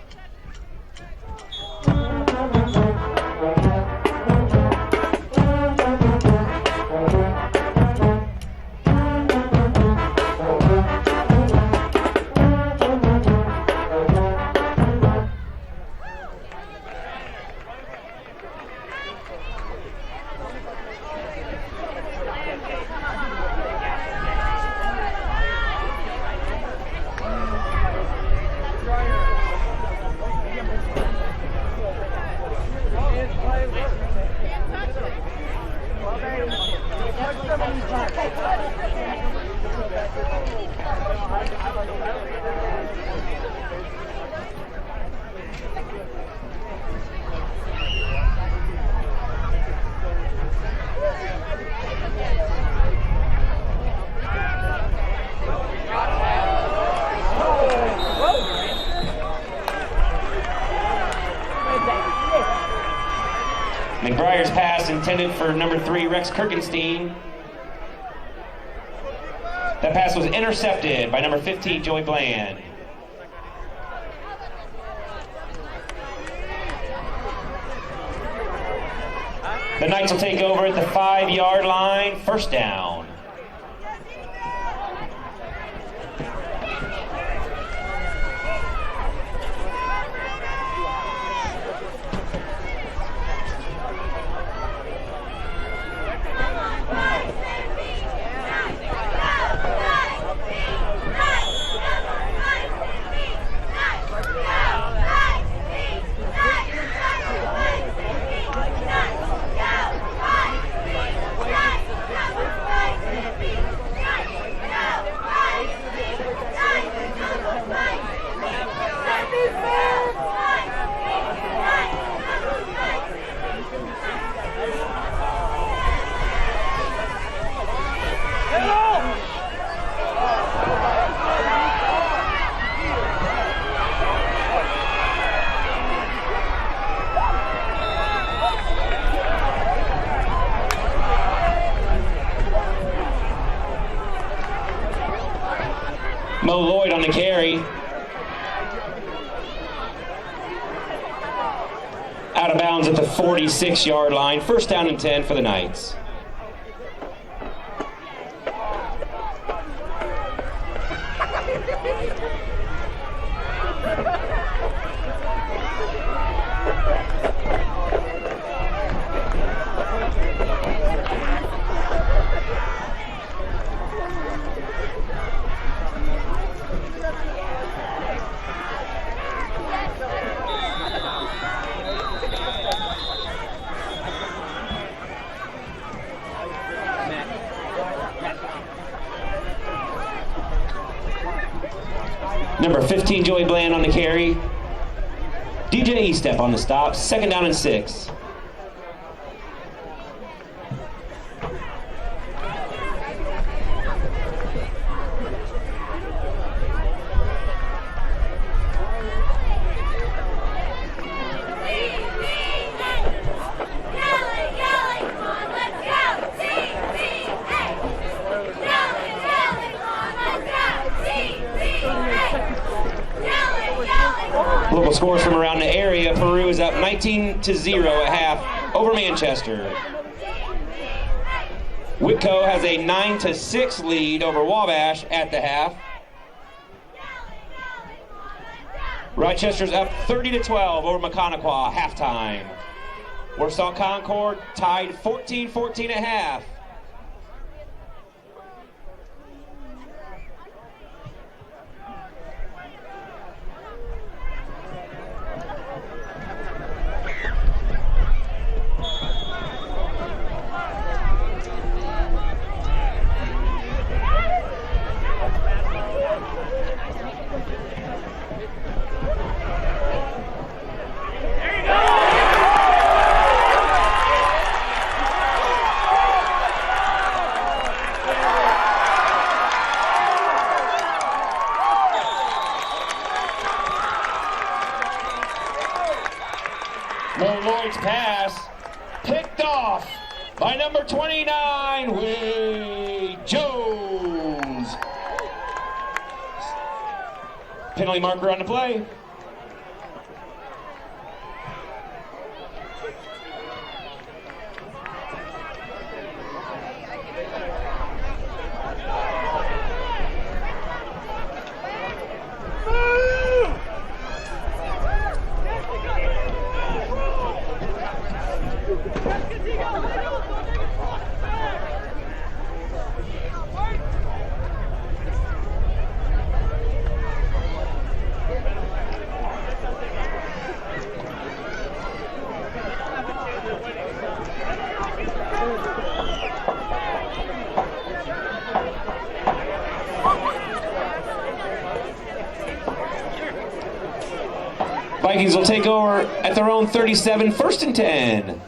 McBrier's pass intended for number 3, Rex Kirkenstein. That pass was intercepted by number 15, Joey Bland. The Knights will take over at the 5-yard line, 1st down. Mo Lloyd on the carry. Out of bounds at the 46-yard line. 1st down and 10 for the Knights. Number 15, Joey Bland on the carry. DJ Estep on the stop. 2nd down and 6. Local scores from around the area. Peru is up 19-0 at half over Manchester. Whitco has a 9-6 lead over Wabash at the half. Rochester's up 30-12 over Mechaniqua halftime. Warsaw Concord tied 14-14 at half. Lloyd's pass picked off by number 29, Wade Jones. Penalty marker on the play. Vikings will take over at their own 37, 1st and 10.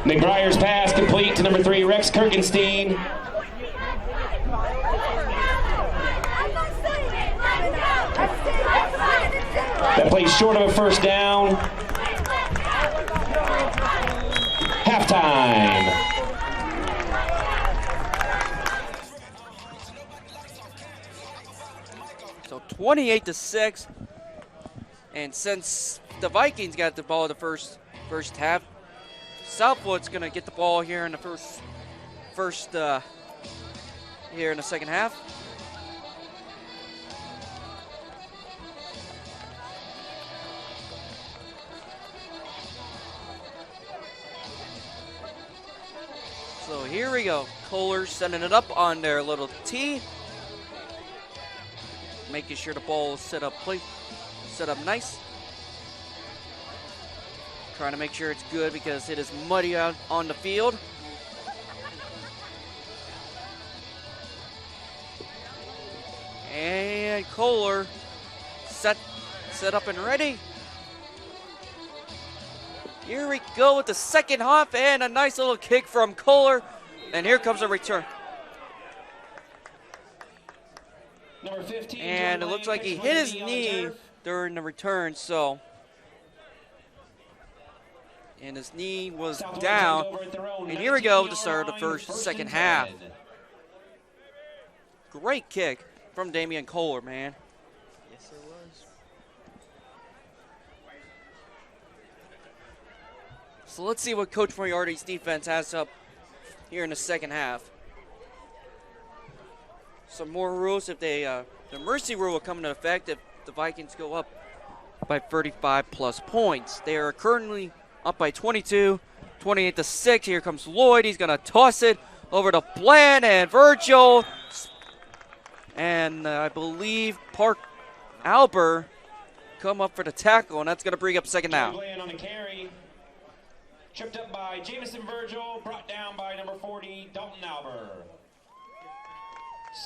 McBrier's pass complete to number 3, Rex Kirkenstein. That plays short of a 1st down. Halftime. So 28-6. And since the Vikings got the ball the first half, Southwood's gonna get the ball here in the first here in the 2nd half. So here we go. Kohler sending it up on their little tee, making sure the ball is set up nice. Trying to make sure it's good because it is muddy out on the field. And Kohler set up and ready. Here we go with the 2nd half and a nice little kick from Kohler. And here comes a return. Number 15, and it looks like he hit his knee during the return, so. And his knee was down. And here we go to start the 2nd half. Great kick from Damian Kohler, man. Yes, it was. So let's see what Coach Moriarty's defense has up here in the 2nd half. some more rules. If they, the mercy rule will come into effect if the Vikings go up by 35 plus points. They are currently up by 22, 28-6. Here comes Lloyd. He's gonna toss it over to Bland and Virgil, and I believe Park Albert come up for the tackle, and that's gonna bring up second down. Bland on the carry. Tripped up by Jamison Virgil, brought down by number 40, Dalton Albert.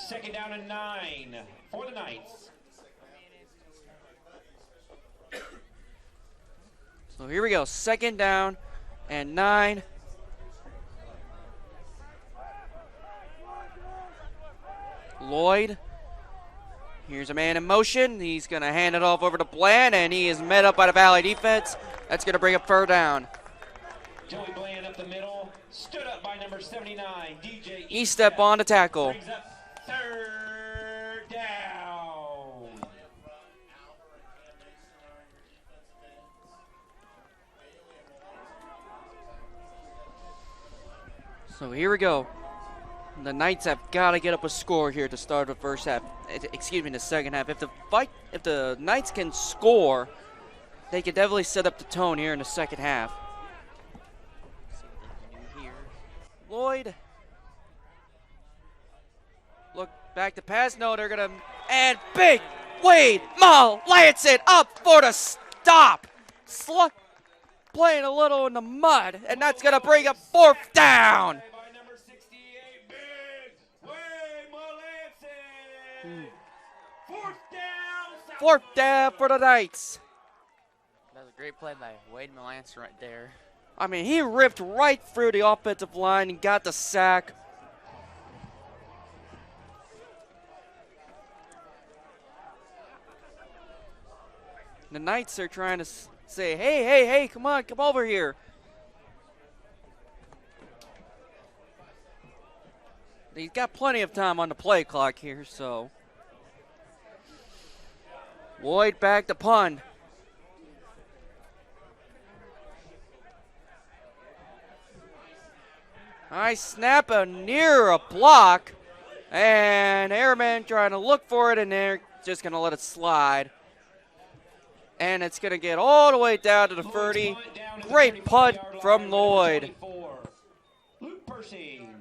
Second down and 9 for the Knights. So here we go, second down and 9. Lloyd, here's a man in motion. He's gonna hand it off over to Bland, and he is met up by the Valley defense. That's gonna bring up third down. Joey Bland up the middle, stood up by number 79, DJ Estep on the tackle. Brings up third down. So here we go. The Knights have got to get up a score here to start the first half. Excuse me, the second half. If the Knights can score, they can definitely set up the tone here in the second half. Lloyd. Look back to pass. No, they're going to. And big Wade Mull lands it up for the stop. Playing a little in the mud, and that's going to bring up fourth down. By number 68, big Wade Melanson. Fourth down. Fourth down for the Knights. That was a great play by Wade Melanson right there. I mean, he ripped right through the offensive line and got the sack. The Knights are trying to say, hey, come on, come over here. He's got plenty of time on the play clock here, so. Lloyd back to punt. Nice snap near a block, and Airman trying to look for it, and they're just going to let it slide. And it's going to get all the way down to the 30. Great punt from Lloyd. Luke Pershing.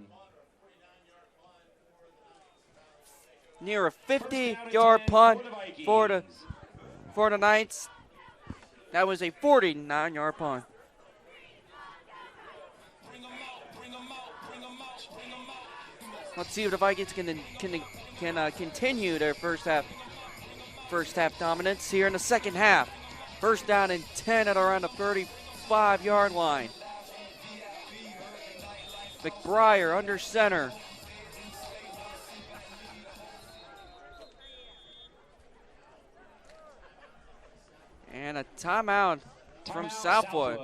Near a 50-yard punt for the Knights. That was a 49-yard punt. Let's see if the Vikings can continue their first half dominance here in the second half. First down and 10 at around the 35-yard line. McBriar under center. And a timeout from Southwood.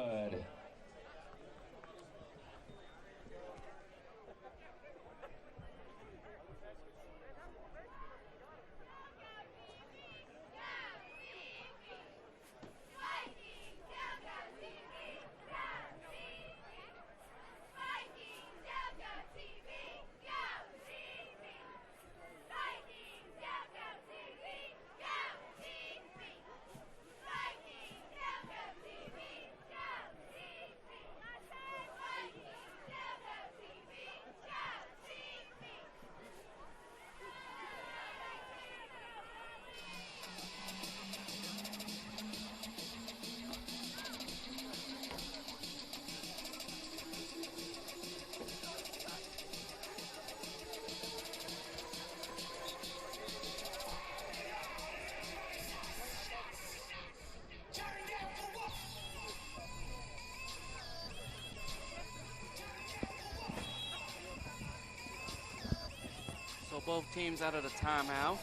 Both teams out of the timeout.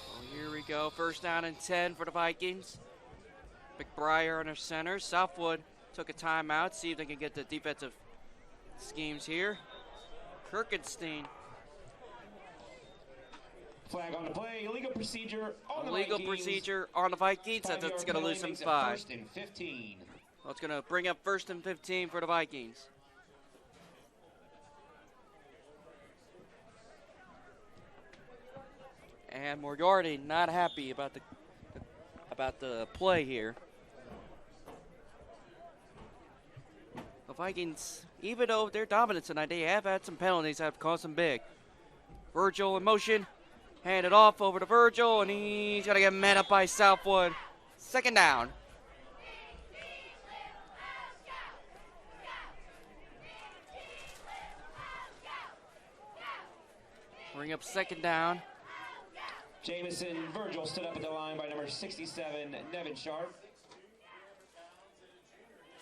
Well, here we go. First down and 10 for the Vikings. McBriar under center. Southwood took a timeout. See if they can get the defensive schemes here. Kirkenstein. Flag on the play. Illegal procedure on the Illegal Vikings. Procedure on the Vikings. That's going to lose them 5. First and 15. Well, it's going to bring up first and 15 for the Vikings. And Moriarty not happy about the play here. The Vikings, even though they're dominant tonight, they have had some penalties that have cost them big. Virgil in motion, hand it off over to Virgil, and he's gonna get met up by Southwood. Second down. Bring up second down. Jamison Virgil stood up at the line by number 67, Nevin Sharp.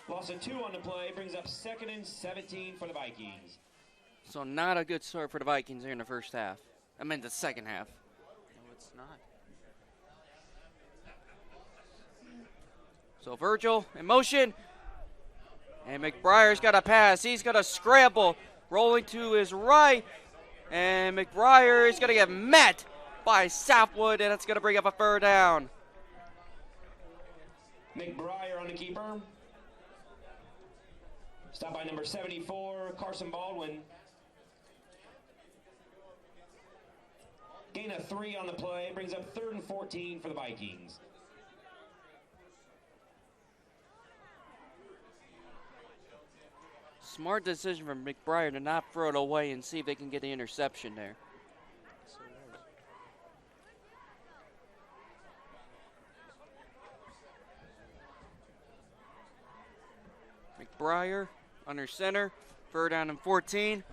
Loss of 2 on the play, brings up 2nd and 17 for the Vikings. So not a good start for the Vikings here in the first half. I meant the second half. No, it's not. So Virgil in motion. And McBriar's got a pass. He's got a scramble. Rolling to his right. And McBriar is going to get met by Southwood, and it's going to bring up a 3rd down. McBriar on the keeper. Stop by number 74, Carson Baldwin. Gain of 3 on the play, brings up 3rd and 14 for the Vikings. Smart decision from McBriar to not throw it away and see if they can get the interception there. McBriar under center, 3rd down and 14.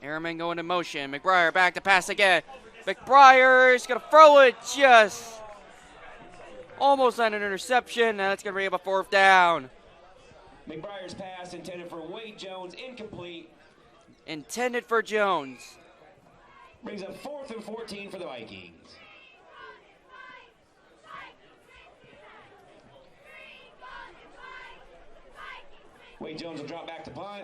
Airman going in motion. McBriar back to pass again. McBriar is going to throw it just almost on an interception, and that's going to bring up a 4th down. McBriar's pass intended for Wade Jones, incomplete. Intended for Jones. Brings up 4th and 14 for the Vikings. Wade Jones will drop back to punt.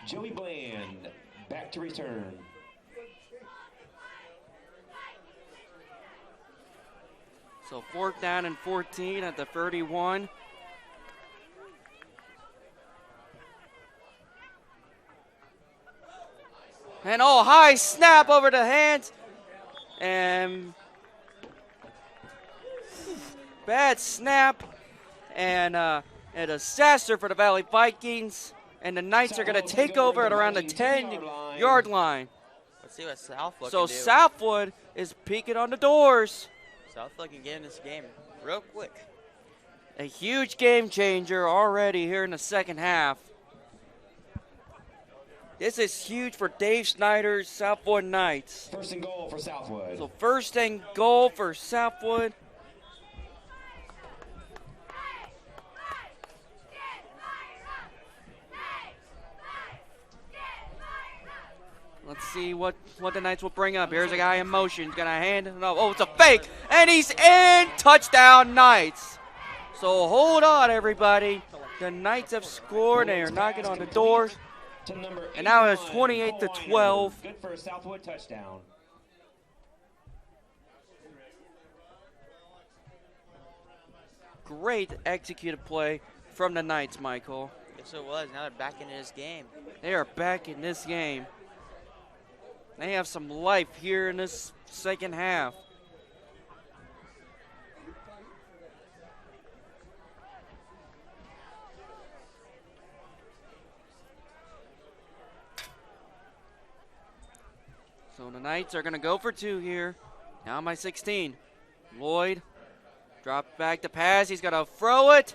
Joey Bland back to return. So 4th down and 14 at the 31. And high snap over the hands. And bad snap. And a disaster for the Valley Vikings. And the Knights are going to take over at around the 10-yard line. Let's see what Southwood So can do. Southwood is peeking on the doors. Southwood can get in this game real quick. A huge game changer already here in the second half. This is huge for Dave Snyder's Southwood Knights. 1st and goal for Southwood. So 1st and goal for Southwood. Let's see what the Knights will bring up. Here's a guy in motion. He's going to hand it off. Oh, it's a fake. And he's in. Touchdown, Knights. So hold on, everybody. The Knights have scored. They are knocking on the doors. And now it's 28-12. Good for a Southwood touchdown. Great executed play from the Knights, Michael. Yes, it was. Now they're back into this game. They are back in this game. They have some life here in this second half. So the Knights are going to go for 2 here. Now by 16. Lloyd drop back to pass. He's going to throw it.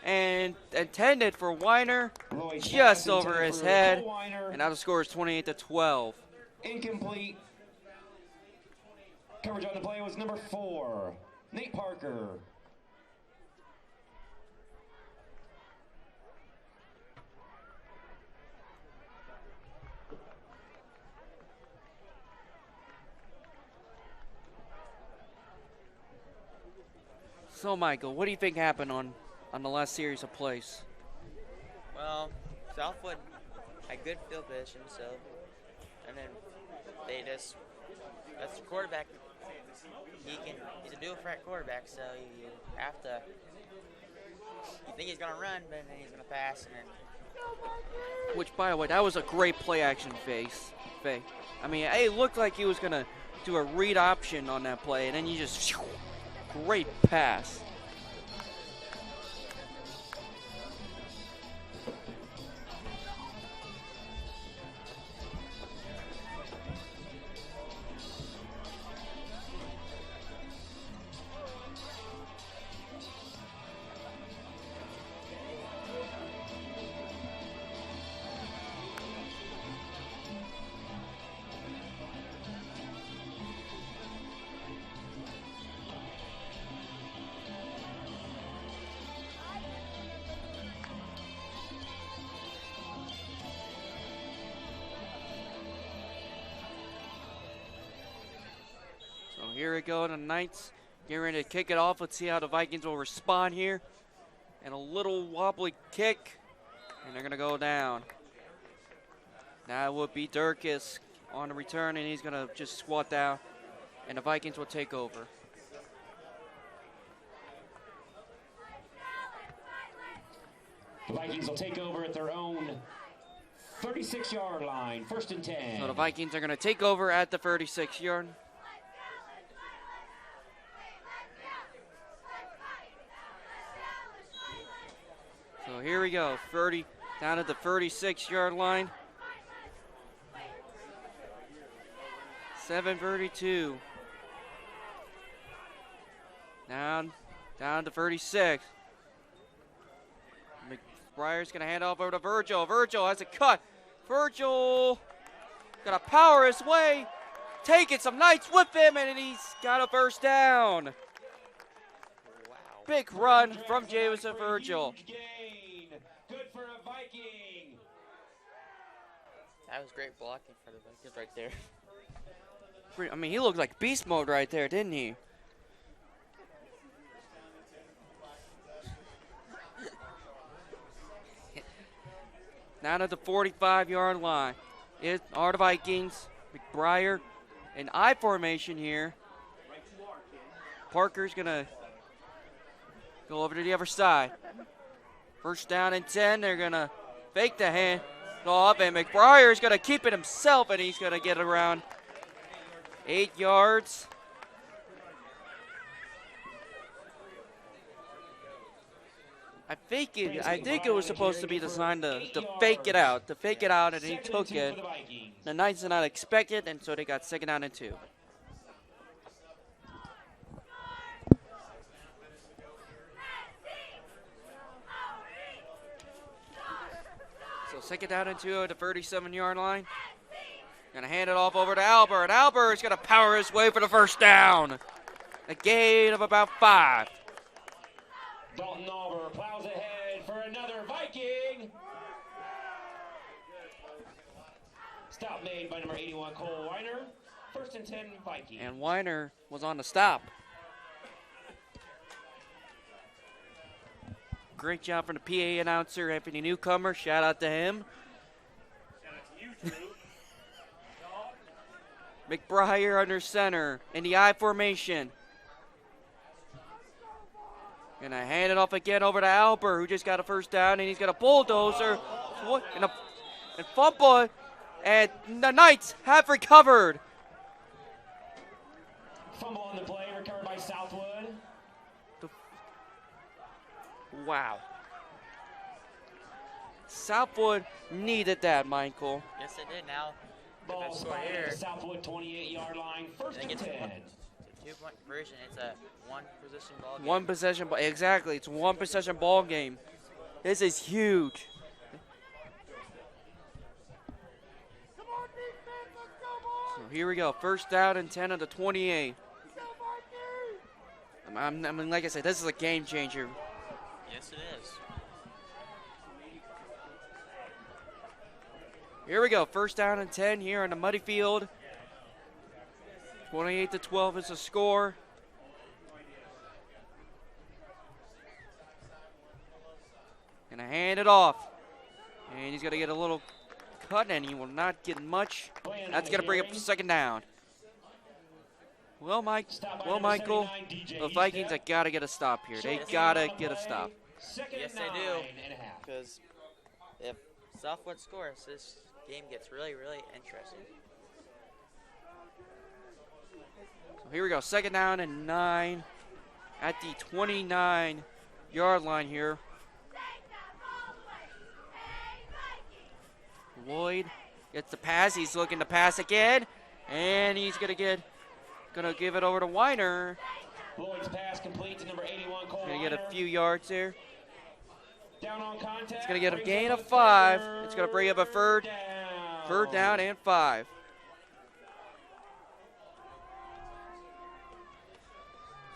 And intended for Weiner. Lloyd Just pass over intended his for head. Cole Weiner. And now the score is 28-12. Incomplete. Coverage on the play was number 4, Nate Parker. So, Michael, what do you think happened on the last series of plays? Well, Southwood had good field position, so, and then they just, that's the quarterback. He's a dual threat quarterback, so you have to, you think he's going to run, but then he's going to pass, and then Which, by the way, that was a great play-action face. I mean, it looked like he was going to do a read option on that play, and then you just, great pass. Here we go, the Knights getting ready to kick it off. Let's see how the Vikings will respond here. And a little wobbly kick, and they're going to go down. That would be Durkis on the return, and he's going to just squat down, and the Vikings will take over. The Vikings will take over at their own 36-yard line, 1st and 10. So the Vikings are going to take over at the 36-yard. So here we go, 30 down at the 36-yard line. 7:32. Down to 36. McBriar's gonna hand off over to Virgil. Virgil has a cut. Virgil gonna power his way, taking some Knights with him, and he's got a first down. Wow. Big run from Jamison Virgil. Good for a Viking. That was great blocking for the Vikings right there. I mean, he looked like beast mode right there, didn't he? Down at the 45-yard line. It are the Vikings. McBriar in I formation here. Parker's going to go over to the other side. First down and 10. They're going to fake the hand off, and McBriar's going to keep it himself, and he's going to get around 8 yards. I think it was supposed to be designed to fake it out, and he took it. The Knights did not expect it, and so they got 2nd down and 2. So 2nd down and 2 at the 37-yard line. Gonna hand it off over to Albert. Albert's gonna power his way for the first down. A gain of about 5. Dalton Albert plows ahead for another Viking. Stop made by number 81, Cole Weiner. 1st and 10, Viking. And Weiner was on the stop. Great job from the PA announcer, Anthony Newcomer. Shout out to him. McBriar under center in the I formation. Gonna hand it off again over to Albert, who just got a first down, and he's got a bulldozer and fumble, and the Knights have recovered. Fumble on the play, recovered by Southwood. Wow. Southwood needed that, Michael. Yes, they did. Now, Ball if I score spotted at here, the Southwood 28-yard line, 1st and 10. Two-point version, it's a one-possession ball game. One possession ball, exactly. It's a one possession ball game. This is huge. So here we go. 1st down and 10 of the 28. I mean, like I said, this is a game changer. Yes, it is. Here we go. 1st down and 10 here on the muddy field. 28-12 is the score. Gonna hand it off. And he's gonna get a little cut, and he will not get much. That's gonna bring up the 2nd down. Well, Michael, the Vikings have gotta get a stop here. They gotta get a stop. Yes, they do. Because if Southwood scores, this game gets really, really interesting. So here we go. 2nd down and 9 at the 29-yard line here. Lloyd gets the pass. He's looking to pass again, and he's gonna give it over to Weiner. Lloyd's pass complete to number 81, Cole Gonna get a Weiner. few yards there. Down on contact. It's gonna get a brings gain up of a 5. third It's gonna bring up a third down and 5.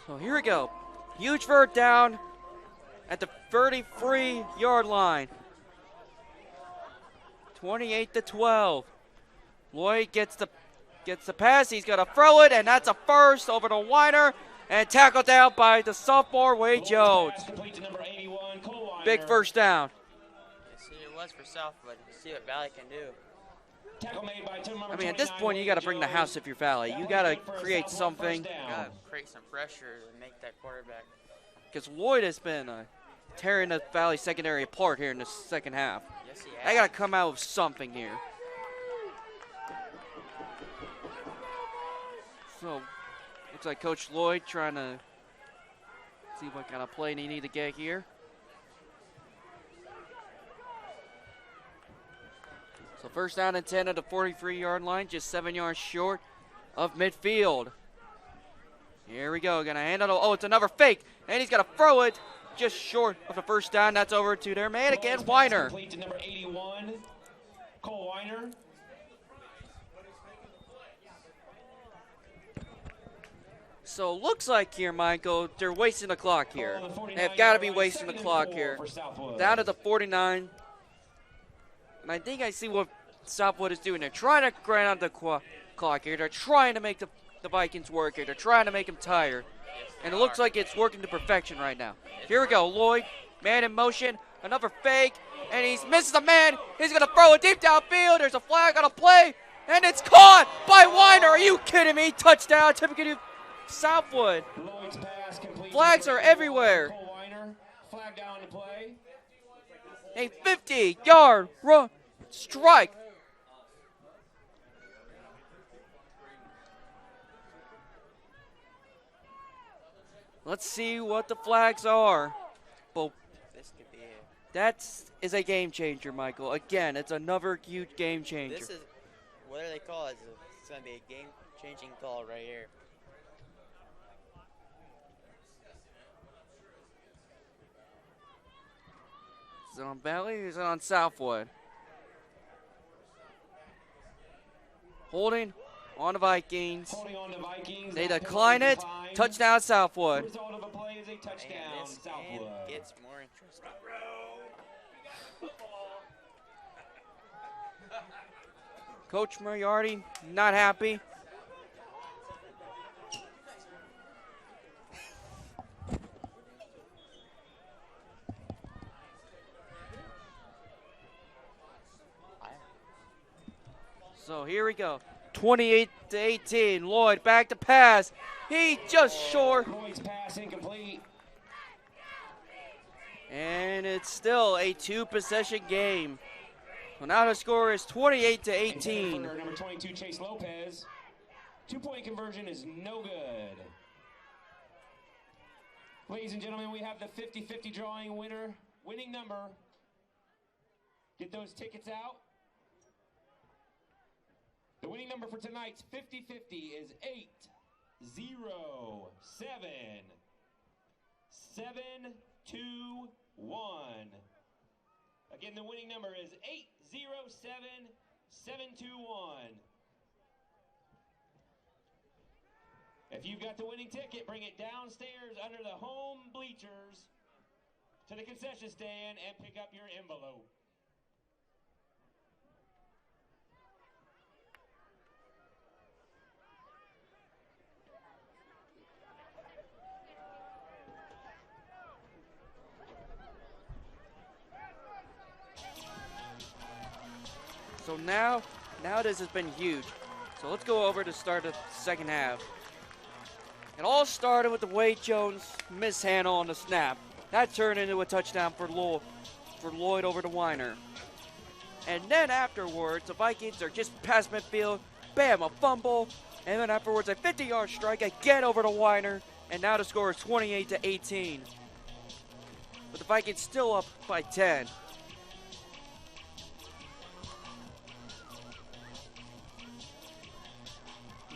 So here we go. Huge third down at the 33-yard line. 28-12. Lloyd gets the pass. He's gonna throw it, and that's a first over to Weiner, and tackled down by the sophomore Wade Lloyd's Jones. pass complete to number 81, Cole Weiner. Big first down. See, it was for Southwood. See what Valley can do. Tackle made by team number I mean, at this 29, point, you got to Wade bring the Jones. house if you're Valley. You got to create something, Gotta create some pressure and make that quarterback. because Lloyd has been tearing the Valley secondary apart here in the second half. Yes, he They has. got to come out with something here. So, looks like Coach Lloyd trying to see what kind of play they need to get here. So 1st down and 10 at the 43-yard line, just 7 yards short of midfield. Here we go, gonna hand it. Oh, it's another fake, and he's gonna throw it just short of the 1st down. That's over to their man again, Lloyd's pass Weiner. complete to number 81, Cole Weiner. So looks like here, Michael, they're wasting the clock here. Cole on the They've got to be 49-yard line, wasting the 2nd and clock 4 here. for Southwood. Down to the 49. And I think I see what Southwood is doing. They're trying to grind out the clock here. They're trying to make the Vikings work here. They're trying to make them tired. And it looks like it's working to perfection right now. Here we go. Lloyd, man in motion. Another fake. And he misses the man. He's going to throw it deep downfield. There's a flag on a play. And it's caught by Weiner. Are you kidding me? Touchdown. Tippecanoe Southwood. Lloyd's pass complete to Flags number are 81, everywhere. Cole Weiner. Flag down to play. A 50-yard run strike. Let's see what the flags are. But This could be it. that is a game changer, Michael. Again, it's another huge game changer. This is, what do they call it? It's going to be a game-changing call right here. Is it on Valley or is it on Southwood? Holding on the Vikings. Holding on to Vikings. They That decline penalty it. declined. Touchdown Southwood. Result of a play is a touchdown, And this game Southwood. gets more interesting. Coach Moriarty not happy. So here we go. 28-18. Lloyd back to pass. He just short. Lloyd's pass incomplete. And it's still a 2-possession game. So now the score is 28-18. For number 22, Chase Lopez. 2-point conversion is no good. Ladies and gentlemen, we have the 50-50 drawing winner. Winning number. Get those tickets out. The winning number for tonight's 50-50 is 807-721. Again, the winning number is 807-721. If you've got the winning ticket, bring it downstairs under the home bleachers to the concession stand and pick up your envelope. So now this has been huge. So let's go over to start the second half. It all started with the Wade Jones mishandle on the snap. That turned into a touchdown for Lloyd over to Weiner. And then afterwards, the Vikings are just past midfield. Bam, a fumble. And then afterwards, a 50-yard strike again over to Weiner. And now the score is 28-18. But the Vikings still up by 10.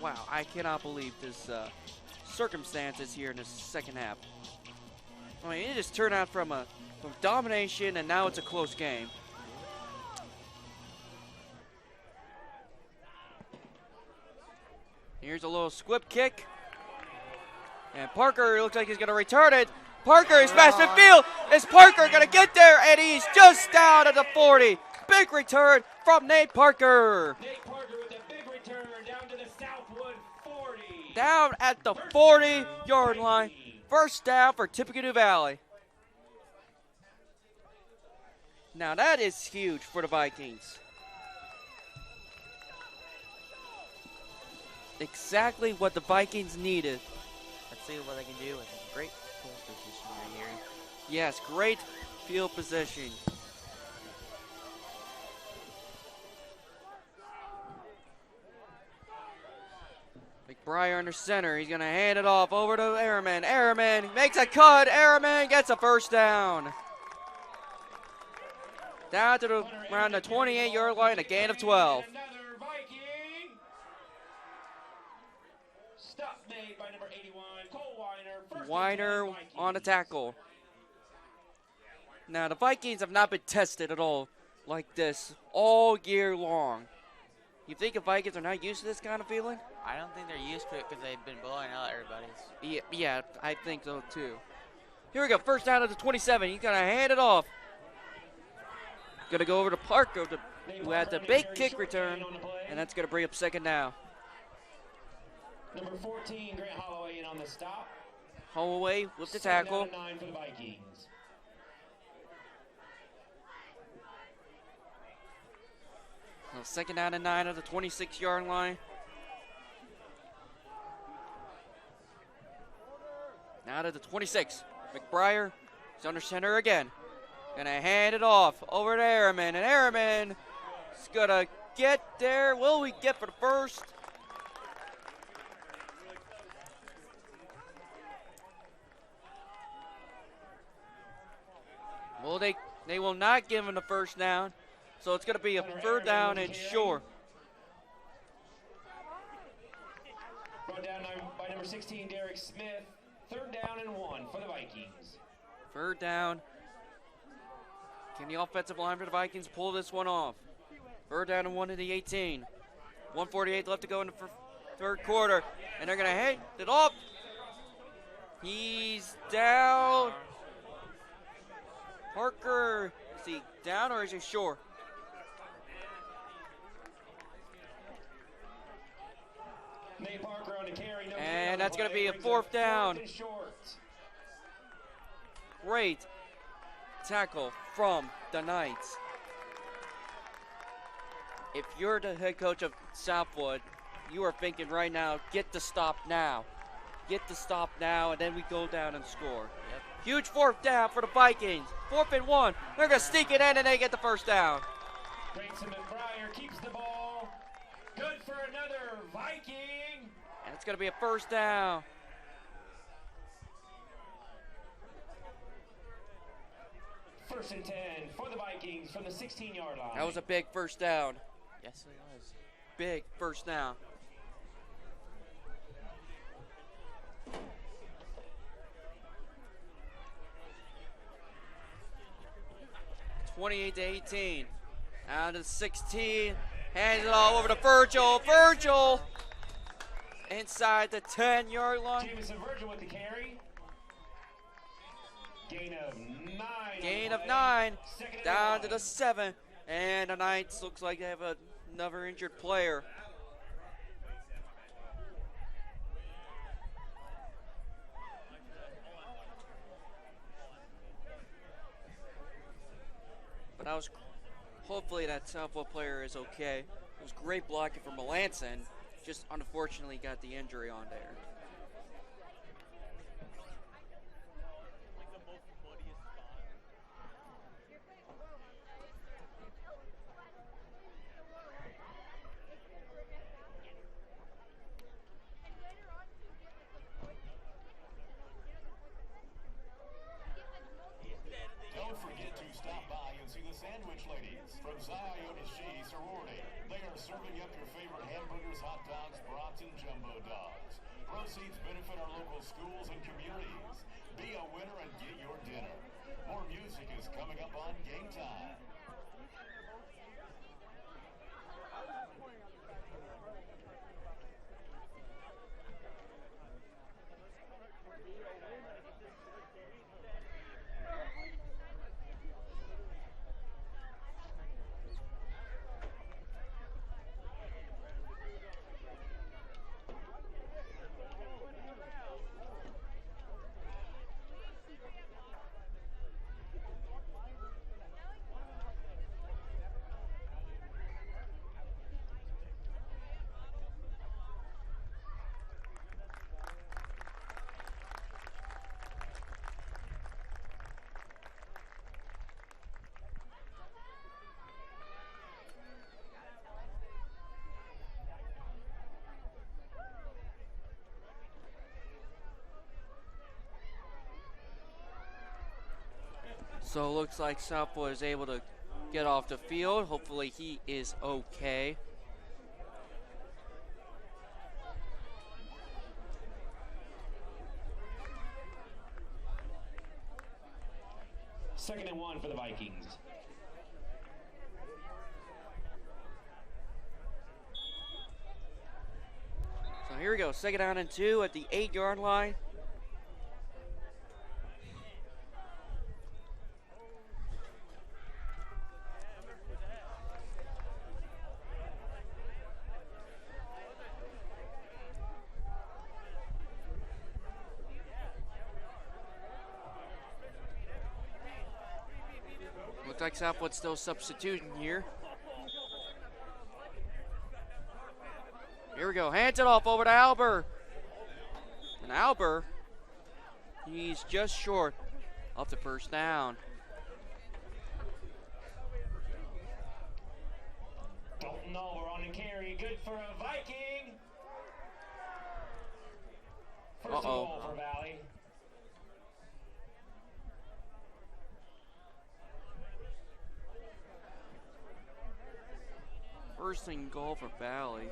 Wow, I cannot believe this circumstances here in the second half. I mean, it just turned out from domination, and now it's a close game. Here's a little squib kick. And Parker looks like he's going to return it. Parker is past midfield. Is Parker going to get there? And he's just down at the 40. Big return from Nate Parker. Nate Parker with a big return down to the Southwood 40. Down at the 40-yard line. First down for Tippecanoe Valley. Now that is huge for the Vikings. Exactly what the Vikings needed. Let's see what they can do with a great field position right here. Yes, great field position. McBriar under center. He's going to hand it off over to Airman. Airman makes a cut. Airman gets a first down. Down to around the 28-yard line, a gain of 12. Another Viking. Stop made by number 81, Cole Weiner. First Weiner and 10 on the Vikings. tackle. Now, the Vikings have not been tested at all like this all year long. You think the Vikings are not used to this kind of feeling? I don't think they're used to it because they've been blowing out everybody's. Yeah, I think so too. Here we go, first down at the 27. He's going to hand it off. Going to go over to Parker, who had the big kick return, and that's going to bring up second down. Number 14, Grant Holloway in on the stop. Holloway with the tackle. 9 for the Vikings. So second down and 9 at the 26-yard line. Now to the 26. McBriar is under center again. Gonna hand it off over to Airman, and Airman is gonna get there. Will we get for the first? Well, they will not give him the first down, so it's gonna be a third down and short. Brought down by number 16, Derek Smith. Third down and 1 for the Vikings. Third down. Can the offensive line for the Vikings pull this one off? Third down and 1 to the 18. 1:48 left to go in the third quarter. And they're going to hand it off. He's down. Parker, is he down or is he short? Nate Parker on the carry. No And gain that's on going the to be a play. Brings fourth up down. and short. Great tackle from the Knights. If you're the head coach of Southwood, you are thinking right now, get the stop now. Get the stop now, and then we go down and score. Yep. Huge fourth down for the Vikings. 4th and 1. They're going to sneak it in, and they get the first down. Grayson McBriar keeps the ball. Good for another Viking. And it's going to be a first down. First and 10 for the Vikings from the 16-yard line. That was a big first down. Yes, it was. Big first down. (28-18). Down to 16. Hands it all over to Virgil. Virgil inside the 10-yard line. Jameson Virgil with the carry. Gain of 9. Gain on of the 9. play. Second and Down to 1. the 7. And the Knights looks like they have another injured player. But I was hopefully that Southwood player is okay. It was great blocking from Melanson. Just unfortunately got the injury on there. proceeds benefit our local schools and communities. Be a winner and get your dinner. More music is coming up on Game Time. So it looks like Southwood is able to get off the field. Hopefully he is okay. Second and 1 for the Vikings. So here we go, 2nd down and 2 at the 8-yard line. Looks like Southwood's still substituting here. Here we go, hands it off over to Albert. And Albert, he's just short of the first down. Dalton over on the carry, good for a Viking. First and goal for Valley. First and goal for Valley.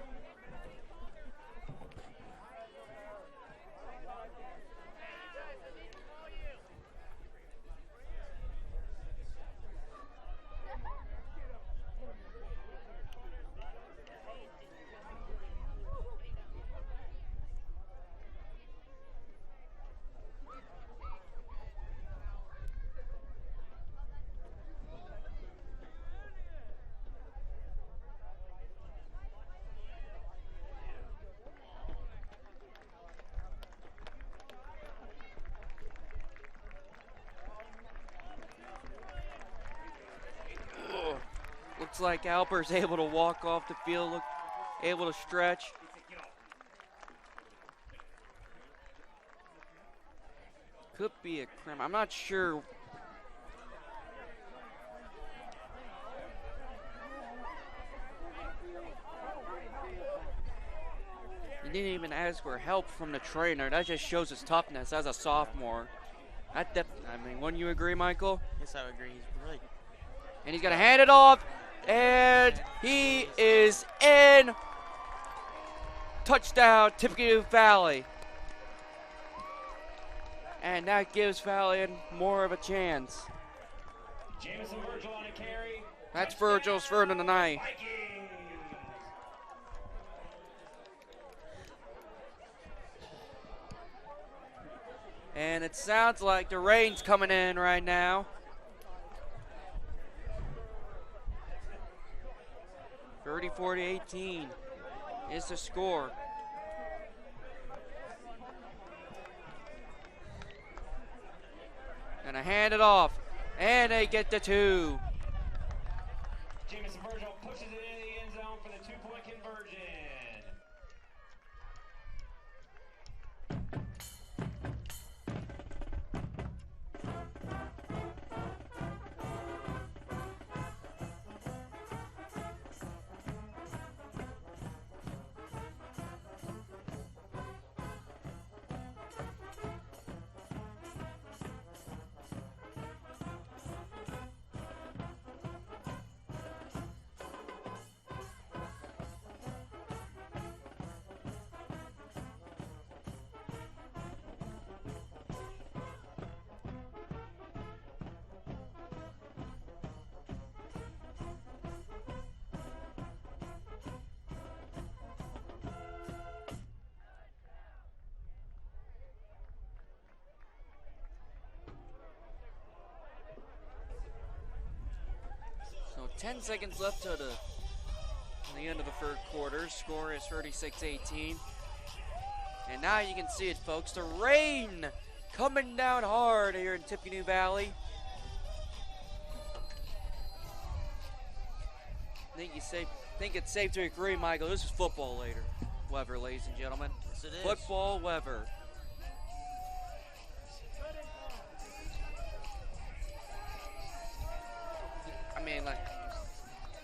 Looks like Alpert's able to walk off the field, able to stretch. Could be a cramp. I'm not sure. He didn't even ask for help from the trainer. That just shows his toughness as a sophomore. I mean, wouldn't you agree, Michael? Yes, I would agree. He's really. And he's going to hand it off. And he is in. Touchdown, Tippecanoe Valley. And that gives Valley more of a chance. Jamison Virgil on a carry. That's Virgil's third of the night. Vikings. And it sounds like the rain's coming in right now. 34-18 is the score. Gonna hand it off, and they get the 2. Jamison Virgil pushes it into the end zone for the 2-point conversion. 10 seconds left to the end of the third quarter. Score is 36-18. And now you can see it, folks. The rain coming down hard here in Tippecanoe Valley. I think it's safe to agree, Michael, this is football weather, ladies and gentlemen. Yes, it is. Football weather.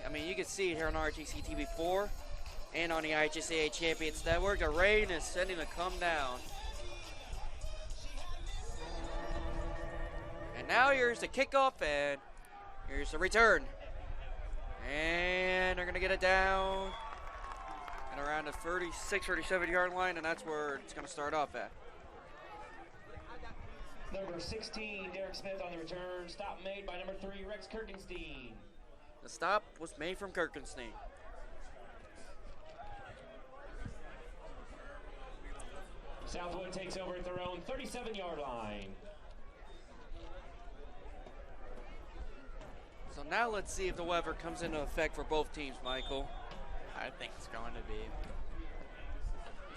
I mean, you can see it here on RTC TV4 and on the IHSAA Champions Network. The rain is starting to come down. And now here's the kickoff, and here's the return. And they're going to get it down and around the 36, 37-yard line, and that's where it's going to start off at. Number 16, Derek Smith on the return. Stop made by number 3, Rex Kirkenstein. The stop was made from Kirkenstein. Southwood takes over at their own 37-yard line. So now let's see if the weather comes into effect for both teams, Michael. I think it's going to be.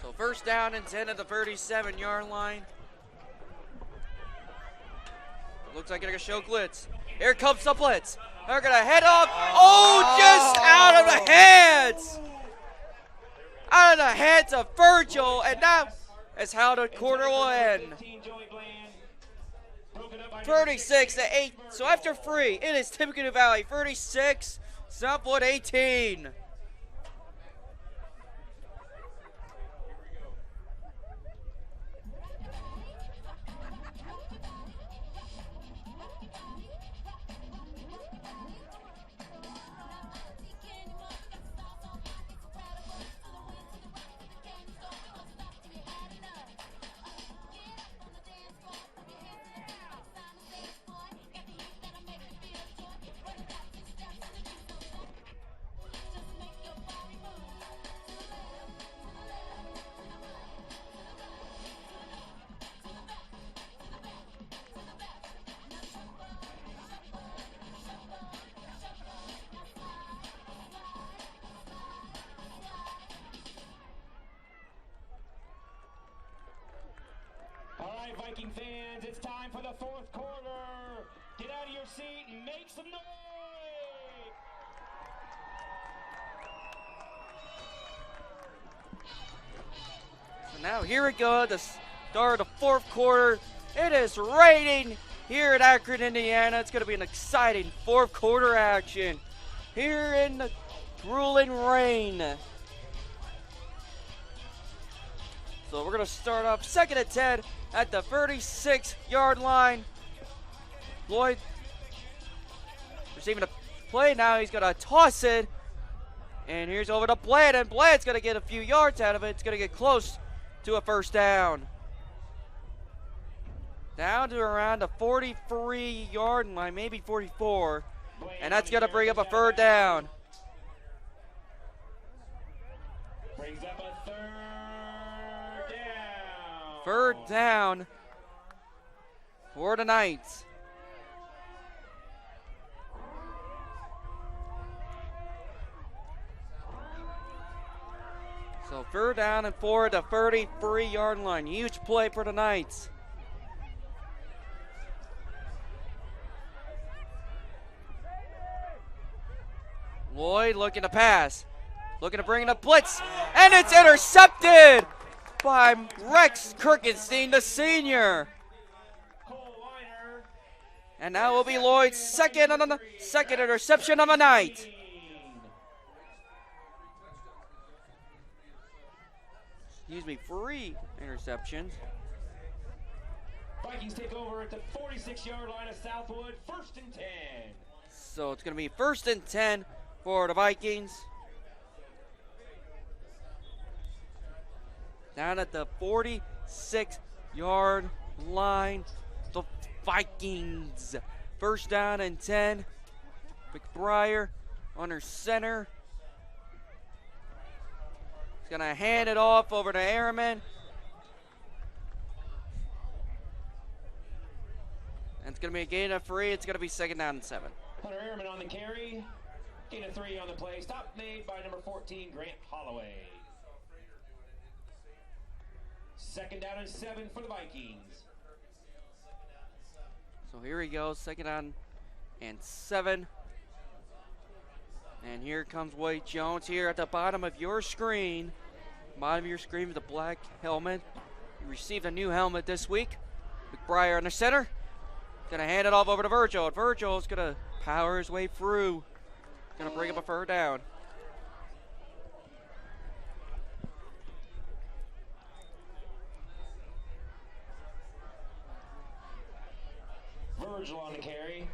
So first down and 10 at the 37-yard line. Looks like they're going to show blitz. Here comes the blitz. They're going to head off. Oh, just out of the hands. Out of the hands of Virgil. And that is how the quarter will end. 36-8. So after 3, it is Tippecanoe Valley 36, Southwood 18. Viking fans, it's time for the fourth quarter. Get out of your seat and make some noise. So now here we go, the start of the fourth quarter. It is raining here at Akron, Indiana. It's going to be an exciting fourth quarter action here in the grueling rain. So we're going to start off second and 10 at the 36-yard line. Lloyd receiving a play now. He's going to toss it. And here's over to Blade. And Blade's going to get a few yards out of it. It's going to get close to a first down. Down to around the 43-yard line, maybe 44. And that's going to bring up a third down. Brings up a third down. Third down for the Knights. So third down and 4 at the 33-yard line. Huge play for the Knights. Lloyd looking to pass. Looking to bring in a blitz. And it's intercepted by Rex Kirkenstein, the senior. And that will be Lloyd's second interception of the night. Excuse me, 3 interceptions. Vikings take over at the 46-yard line of Southwood, 1st and 10. So it's going to be 1st and 10 for the Vikings. Down at the 46-yard line, the Vikings. First down and 10. McBriar under center. He's going to hand it off over to Airman. And it's going to be a gain of 3. It's going to be 2nd down and 7. Hunter Airman on the carry. Gain of 3 on the play. Stop made by number 14, Grant Holloway. 2nd down and 7 for the Vikings. So here he goes, 2nd down and 7. And here comes Wade Jones here at the bottom of your screen. Bottom of your screen with the black helmet. He received a new helmet this week. McBriar in the center. Gonna hand it off over to Virgil. And Virgil's gonna power his way through. Gonna bring up a 3rd down. Virgil on the carry.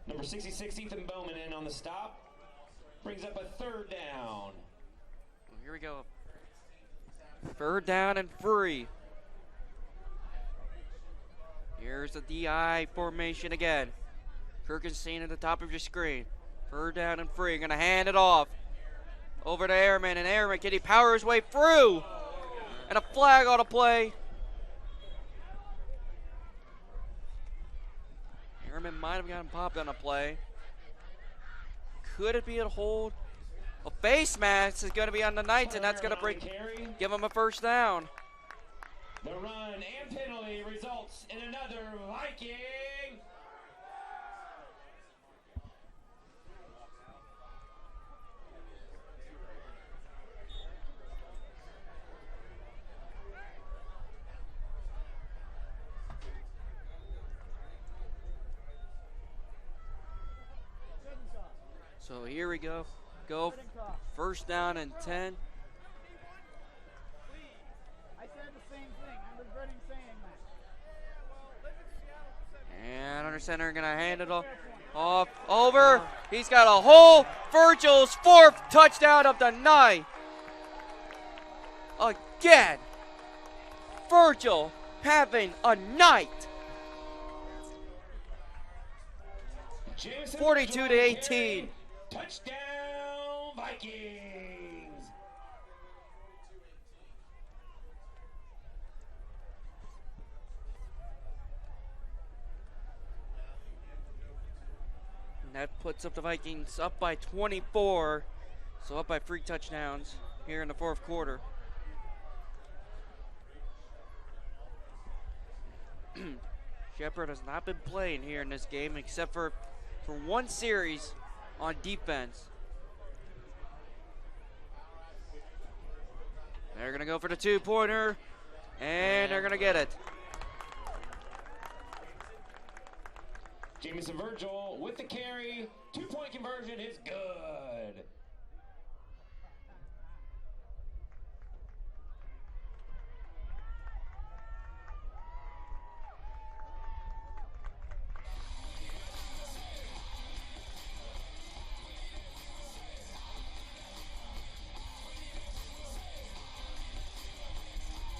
Number 66, Ethan Bowman in on the stop. Brings up a 3rd down. Here we go. 3rd down and 3. Here's the DI formation again. Kirkenstein at the top of your screen. 3rd down and 3. Gonna hand it off over to Airman, and Airman, can he power his way through? And a flag on a play. Airman might have gotten popped on a play. Could it be a hold? A face mask is going to be on the Knights, and that's going to give him a 1st down. The run and penalty results in another Viking. So here we go. 1st down and 10. I said the same thing. I'm regretting saying that. And under center, gonna hand it off over. He's got a hole. Virgil's 4th touchdown of the night. Again, Virgil having a night. 42-18. Touchdown, Vikings! And that puts up the Vikings up by 24, so up by 3 touchdowns here in the 4th quarter. Shepard has not been playing here in this game except for one series on defense. They're going to go for the 2-pointer, and they're going to get it. Jamison Virgil with the carry. 2-point conversion is good.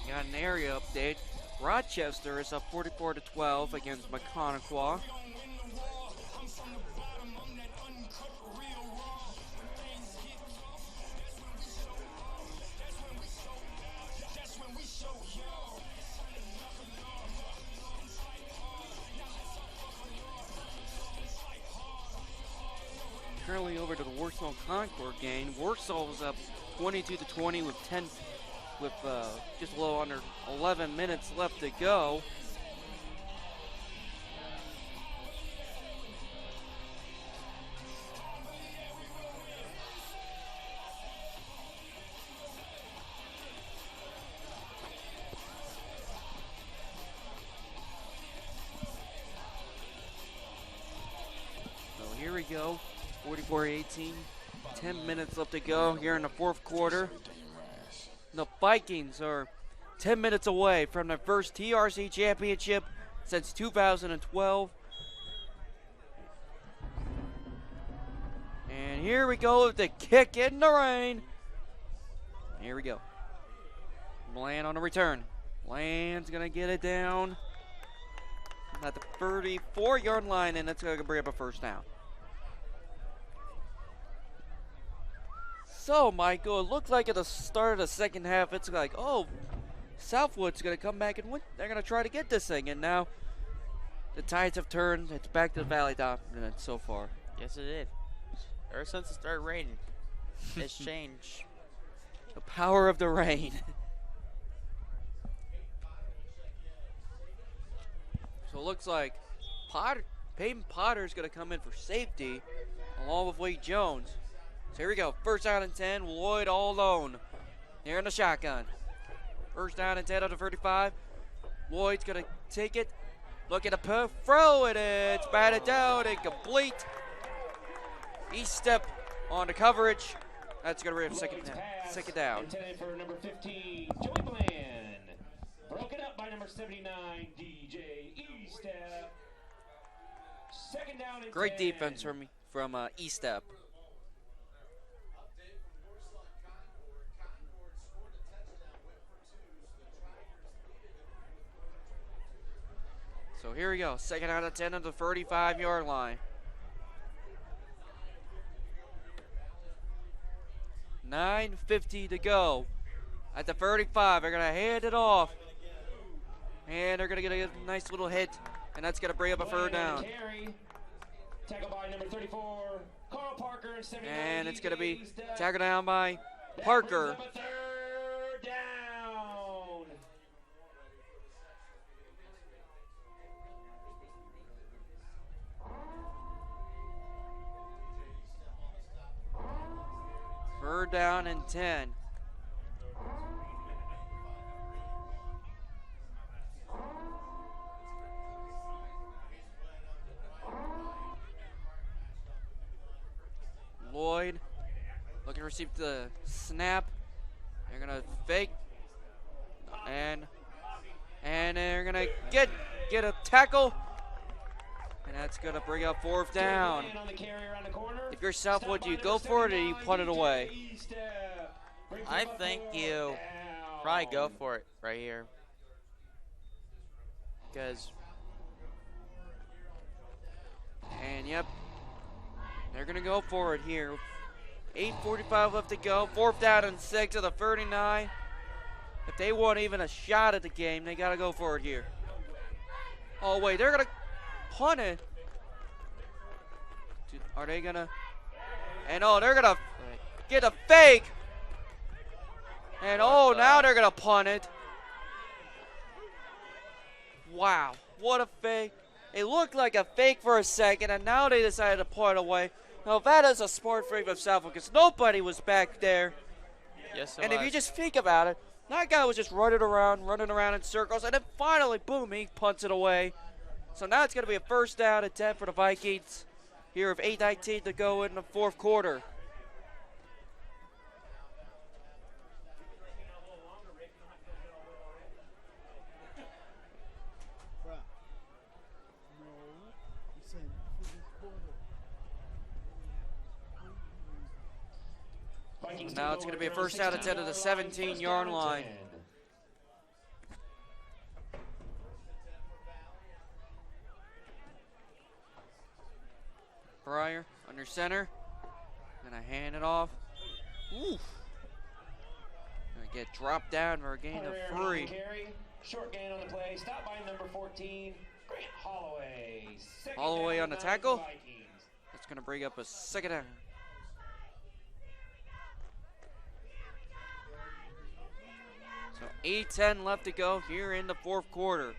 Got an area update. Rochester is up 44-12 against Mechaniqua. Currently over to the Warsaw Concord game. Warsaw was up 22-20 with just a little under 11 minutes left to go. So here we go, 44-18, 10 minutes left to go here in the 4th quarter. The Vikings are 10 minutes away from their first TRC championship since 2012. And here we go with the kick in the rain. Here we go. Bland on the return. Bland's going to get it down at the 34-yard line, and that's going to bring up a 1st down. So, Michael, it looked like at the start of the 2nd half, it's like, oh, Southwood's going to come back and win. They're going to try to get this thing. And now the tides have turned. It's back to the Valley dominance so far. Yes, it did. Ever since it started raining, it's changed. The power of the rain. So it looks like Peyton Potter's going to come in for safety along with Wade Jones. So here we go. First down and 10. Lloyd all alone. Here in the shotgun. First down and 10 on the 35. Lloyd's going to take it. Looking to throw it. It's batted down. Incomplete. Step on the coverage. That's going to be a second down. Intended for number 15, Joey Bland. Broken up by number 79, DJ Estep. Second down and Great 10. defense from Estep. So here we go. Second out of 10 on the 35-yard line. 9:50 to go. At the 35, they're going to hand it off. And they're going to get a nice little hit. And that's going to bring up a third down. Tackled by number 34, Carl Parker, and 79. And it's going to be tackled down by Parker. Third down. Third down and 10. Lloyd looking to receive the snap. They're gonna fake, and they're gonna get a tackle, and that's gonna bring up fourth down. If you're Southwood, do you go for it or you punt it away? I think you probably go for it right here. Because, and yep, they're gonna go for it here. 8:45 left to go. Fourth down and 6 of the 39. If they want even a shot at the game, they gotta go for it here. Oh wait, they're gonna punt it. Are they gonna? And oh, they're gonna get a fake. And oh, now they're gonna punt it. Wow, what a fake. It looked like a fake for a second, and now they decided to punt away. Now that is a smart fake of Southwood because nobody was back there. yes, And if you just think about it, that guy was just running around in circles, and then finally, boom, he punts it away. So now it's going to be a first down and 10 for the Vikings here with 8:19 to go in the fourth quarter. Now it's going to be a first down and 10 to the 17-yard line. Breyer under center. Gonna hand it off. Oof. Gonna get dropped down for a gain of 3. Short gain on the play. Stop by number 14, Grant Holloway. Holloway on the tackle. That's gonna bring up a second down. So 8:10 left to go here in the fourth quarter.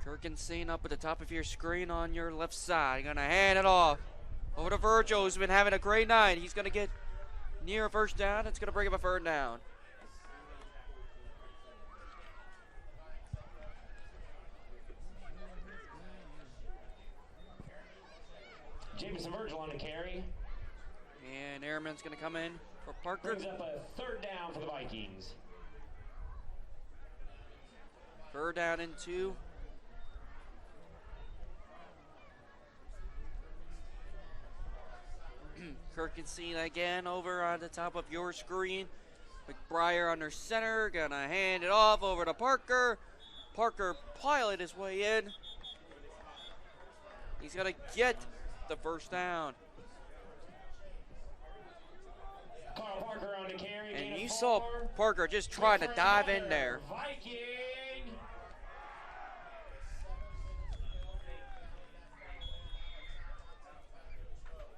Kirkenstein up at the top of your screen on your left side. Gonna hand it off over to Virgil, who's been having a great night. He's gonna get near a first down. It's gonna bring up a third down. Jameson Virgil on the carry. And Airman's gonna come in for Parker. Brings up a third down for the Vikings. Third down and 2. Kirkenstein again over on the top of your screen. McBriar under center, gonna hand it off over to Parker. Parker pilot his way in. He's gonna get the first down. Carl Parker on the carry. And gain of you saw 4. Parker just trying to dive in there. Viking.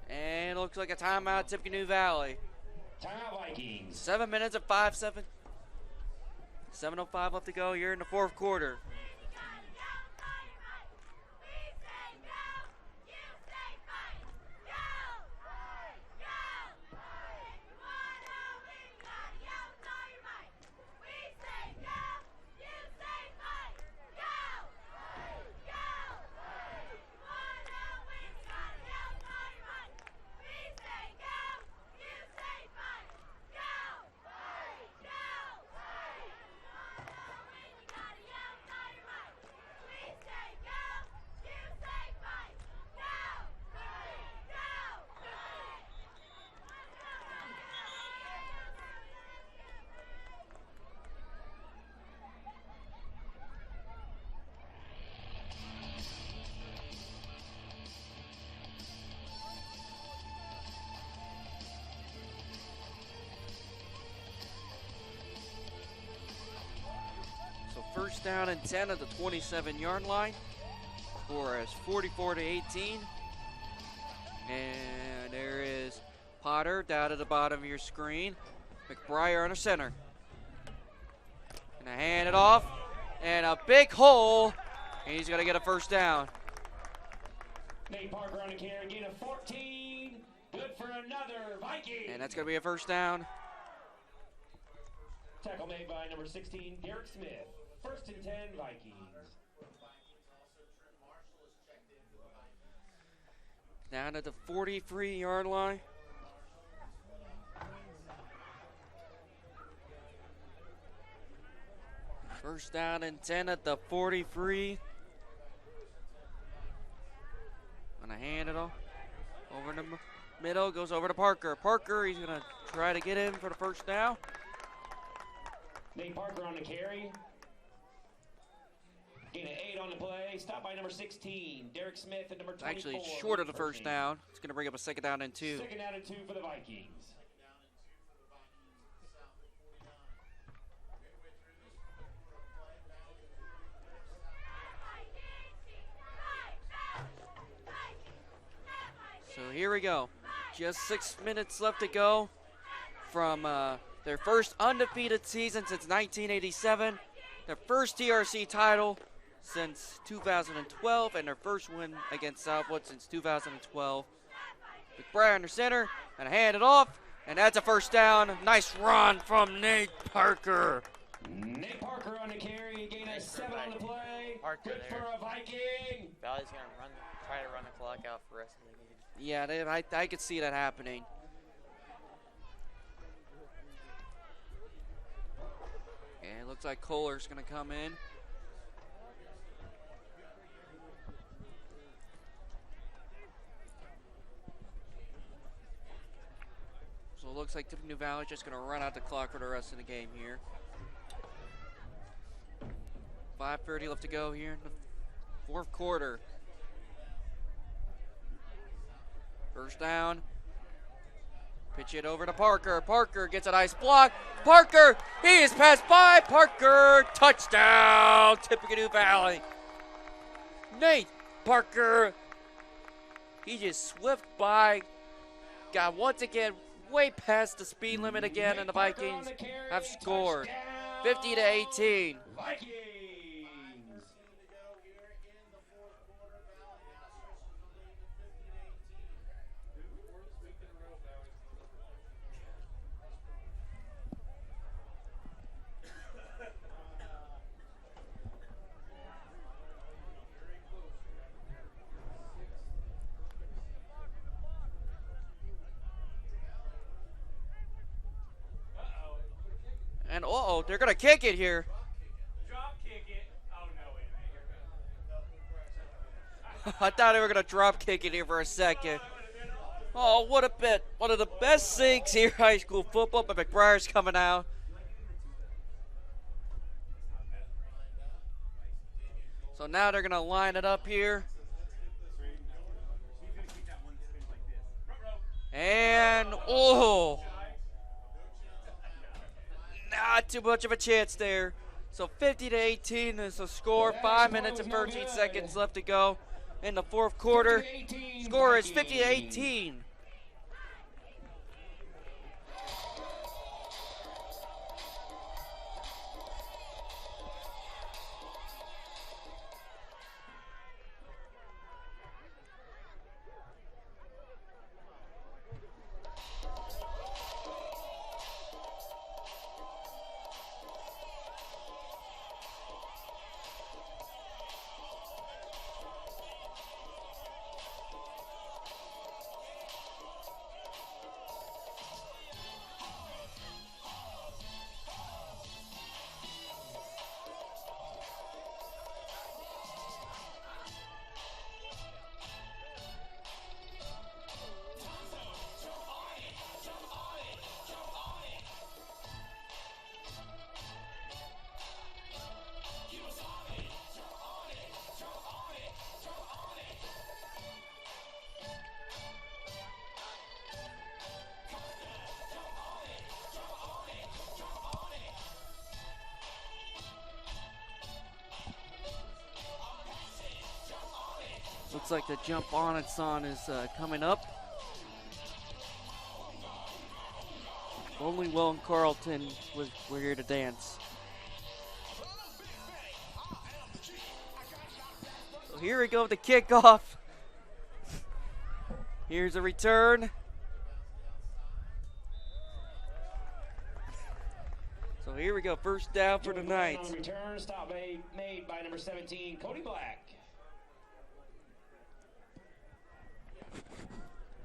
And it looks like a timeout, Tippecanoe Valley. Timeout Vikings. 7 minutes of 5-7. 7:05 left to go here in the fourth quarter. So first down and 10 at the 27-yard line. Score is 44-18. And there is Potter down at the bottom of your screen. McBriar under center. Gonna hand it off. And a big hole. And he's gonna get a first down. Nate Parker on the carry. Gain of 14. Good for another Viking. And that's gonna be a first down. Tackle made by number 16, Derek Smith. First and 10, Vikings. Down at the 43-yard line. First down and 10 at the 43. Gonna hand it off over in the middle, goes over to Parker. Parker, he's gonna try to get in for the first down. Nate Parker on the carry. Gain of 8 on the play. Stop by number 16, Derek Smith, at number 24. Actually short of the first down. It's gonna bring up a second down and 2. Second down and 2 for the Vikings. So here we go. Just 6 minutes left to go from their first undefeated season since 1987, their first TRC title since 2012, and their first win against Southwood since 2012. McBriar under center, and hand it off, and that's a first down. Nice run from Nate Parker. Nate Parker on the carry, gain of 7 on the play. Parker Good there. for a Viking. Valley's gonna try to run the clock out for the rest of the game. Yeah, I could see that happening. And it looks like Kohler's going to come in. So it looks like Tippecanoe Valley just going to run out the clock for the rest of the game here. 5:30 left to go here in the fourth quarter. First down. Pitch it over to Parker. Parker gets a nice block. Parker, he is passed by. Parker, touchdown, Tippecanoe Valley. Nate Parker, he just swift by. Got once again way past the speed limit again, and the Vikings have scored 50-18. Vikings. And they're gonna kick it here. Drop kick it. Oh, no, wait a minute. I thought they were gonna drop kick it here for a second. Oh, what a bit. One of the best things here, high school football, but McBriar's coming out. So now they're gonna line it up here. And not too much of a chance there. So 50-18 is the score. 5 minutes and 13 seconds left to go in the fourth quarter. Score is 50-18. Looks like the jump on its on is coming up. Only Will and Carlton were here to dance. So here we go, the kickoff. Here's a return. So here we go, first down for the Knights. Return stop made by number 17, Cody Black.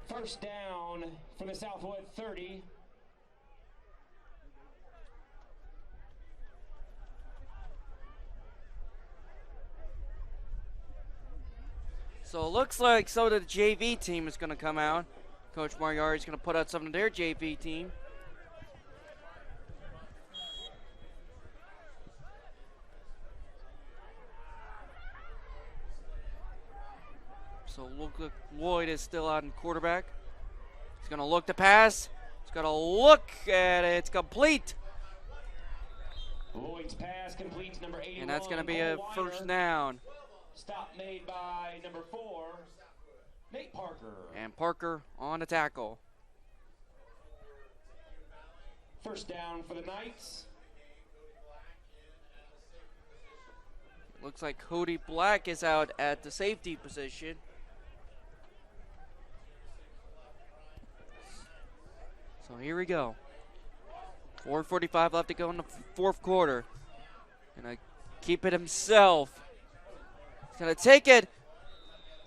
First down for the Southwood 30. So it looks like some of the JV team is going to come out. Coach Moriarty is going to put out some of their JV team. So look, Lloyd is still out in quarterback. He's going to look to pass. He's going to look at it. It's complete. Lloyd's pass completes number 81. And that's going to be a first down. Stop made by number 4, Nate Parker. And Parker on the tackle. First down for the Knights. Looks like Cody Black is out at the safety position. So here we go. 4:45 left to go in the fourth quarter. Gonna keep it himself. He's gonna take it,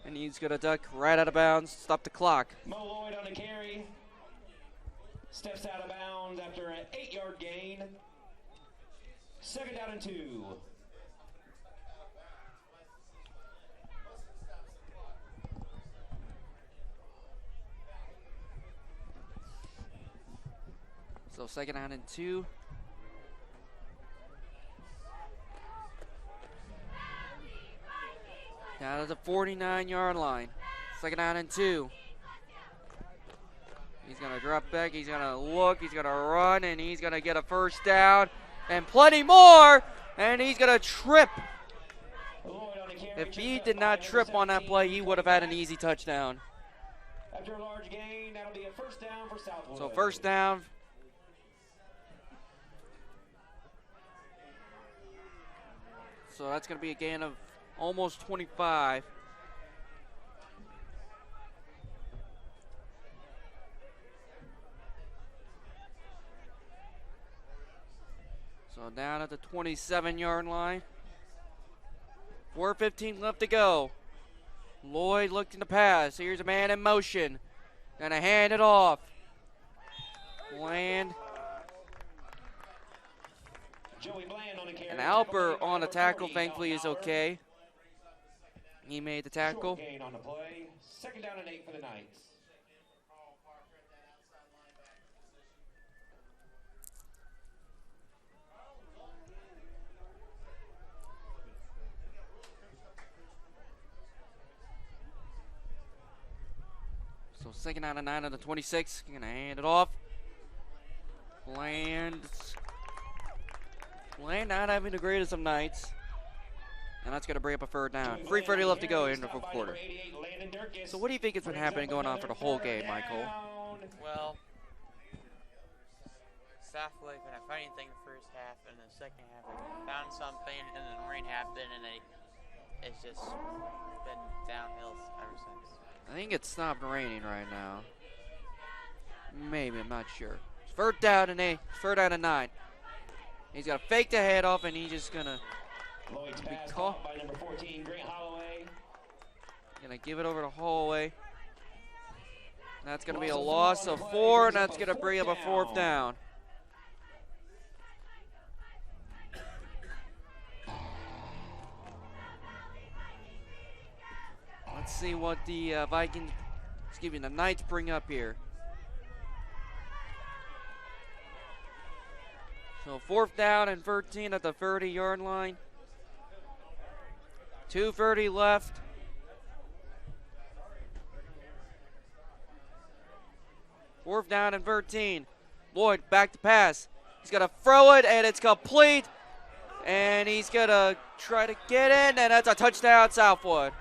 and he's gonna duck right out of bounds, stop the clock. Mo Lloyd on the carry. Steps out of bounds after an 8-yard gain. Second down and 2. So second down and 2. Down to the 49-yard line. Second down and 2. He's going to drop back. He's going to look. He's going to run. And he's going to get a first down. And plenty more. And he's going to trip. If he did not trip on that play, he would have had an easy touchdown. After a large gain, that'll be a first down for Southwood. So first down. So that's going to be a gain of almost 25. So down at the 27-yard line. 4:15 left to go. Lloyd looking to pass. Here's a man in motion. Gonna hand it off. Bland. Joey Bland on the carry. And Alper on the tackle, thankfully, is okay. He made the tackle. Short gain on the play. Second down and 8 for the Knights. So second down and 9 on the 26. Gonna hand it off. Bland Lane not having the greatest of nights. And that's going to bring up a third down. 3:30 left to go in the fourth quarter. So what do you think has been happening going on for the whole game, Michael? Well, Southwood couldn't find anything the first half, and the second half they found something, and then rain happened, and it's just been downhill ever since. I think it stopped raining right now. Maybe, I'm not sure. It's third down and 9. He's got to fake the head off, and he's just gonna be caught by number 14, Grant Holloway. Gonna give it over to Holloway. That's gonna be a loss of 4, and that's gonna bring up a 4th down. Let's see what the the Knights bring up here. So 4th down and 13 at the 30-yard line. 2:30 left. Fourth down and 13. Lloyd back to pass. He's going to throw it, and it's complete. And he's going to try to get in, and that's a touchdown, Southwood.